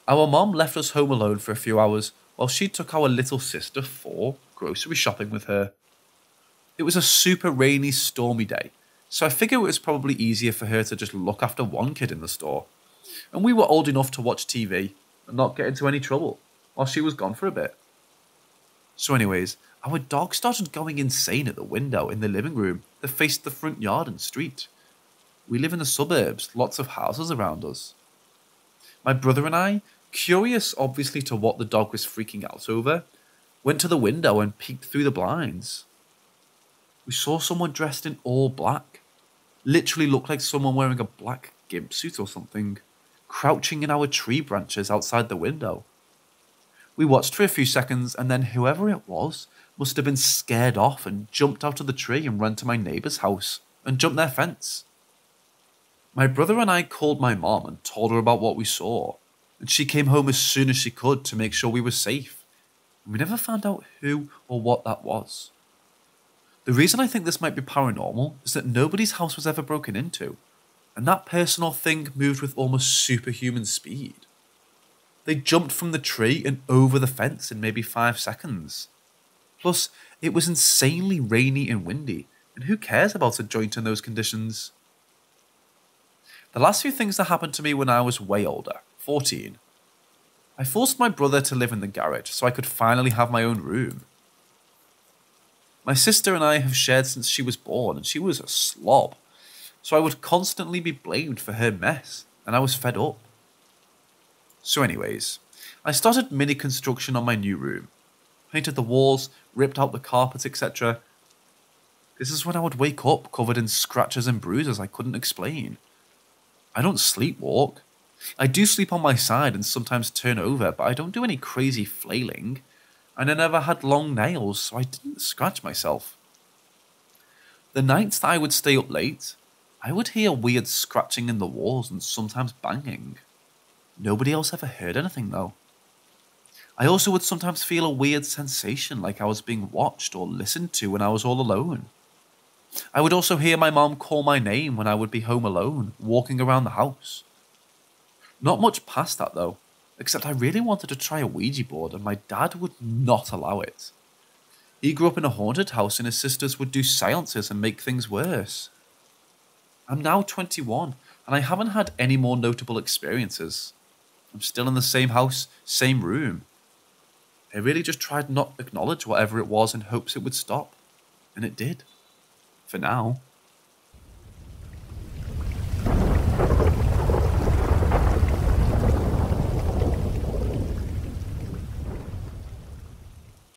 Our mom left us home alone for a few hours while she took our little sister 4 grocery shopping with her. It was a super rainy, stormy day, so I figure it was probably easier for her to just look after one kid in the store. And we were old enough to watch TV and not get into any trouble while she was gone for a bit. So anyways, our dog started going insane at the window in the living room that faced the front yard and street. We live in the suburbs, lots of houses around us. My brother and I, curious obviously to what the dog was freaking out over, went to the window and peeked through the blinds. We saw someone dressed in all black. Literally looked like someone wearing a black gimp suit or something, crouching in our tree branches outside the window. We watched for a few seconds and then whoever it was must have been scared off and jumped out of the tree and ran to my neighbour's house and jumped their fence. My brother and I called my mom and told her about what we saw, and she came home as soon as she could to make sure we were safe. And we never found out who or what that was. The reason I think this might be paranormal is that nobody's house was ever broken into, and that person or thing moved with almost superhuman speed. They jumped from the tree and over the fence in maybe 5 seconds. Plus, it was insanely rainy and windy, and who cares about a joint in those conditions? The last few things that happened to me when I was way older, 14. I forced my brother to live in the garage so I could finally have my own room. My sister and I have shared since she was born, and she was a slob, so I would constantly be blamed for her mess, and I was fed up. So anyways, I started mini construction on my new room, painted the walls, ripped out the carpet, etc. This is when I would wake up covered in scratches and bruises I couldn't explain. I don't sleepwalk. I do sleep on my side and sometimes turn over, but I don't do any crazy flailing. And I never had long nails, so I didn't scratch myself. The nights that I would stay up late, I would hear weird scratching in the walls and sometimes banging. Nobody else ever heard anything though. I also would sometimes feel a weird sensation like I was being watched or listened to when I was all alone. I would also hear my mom call my name when I would be home alone, walking around the house. Not much past that though, except I really wanted to try a Ouija board and my dad would not allow it. He grew up in a haunted house and his sisters would do seances and make things worse. I'm now 21 and I haven't had any more notable experiences. I'm still in the same house, same room. I really just tried not to acknowledge whatever it was in hopes it would stop. And it did. For now.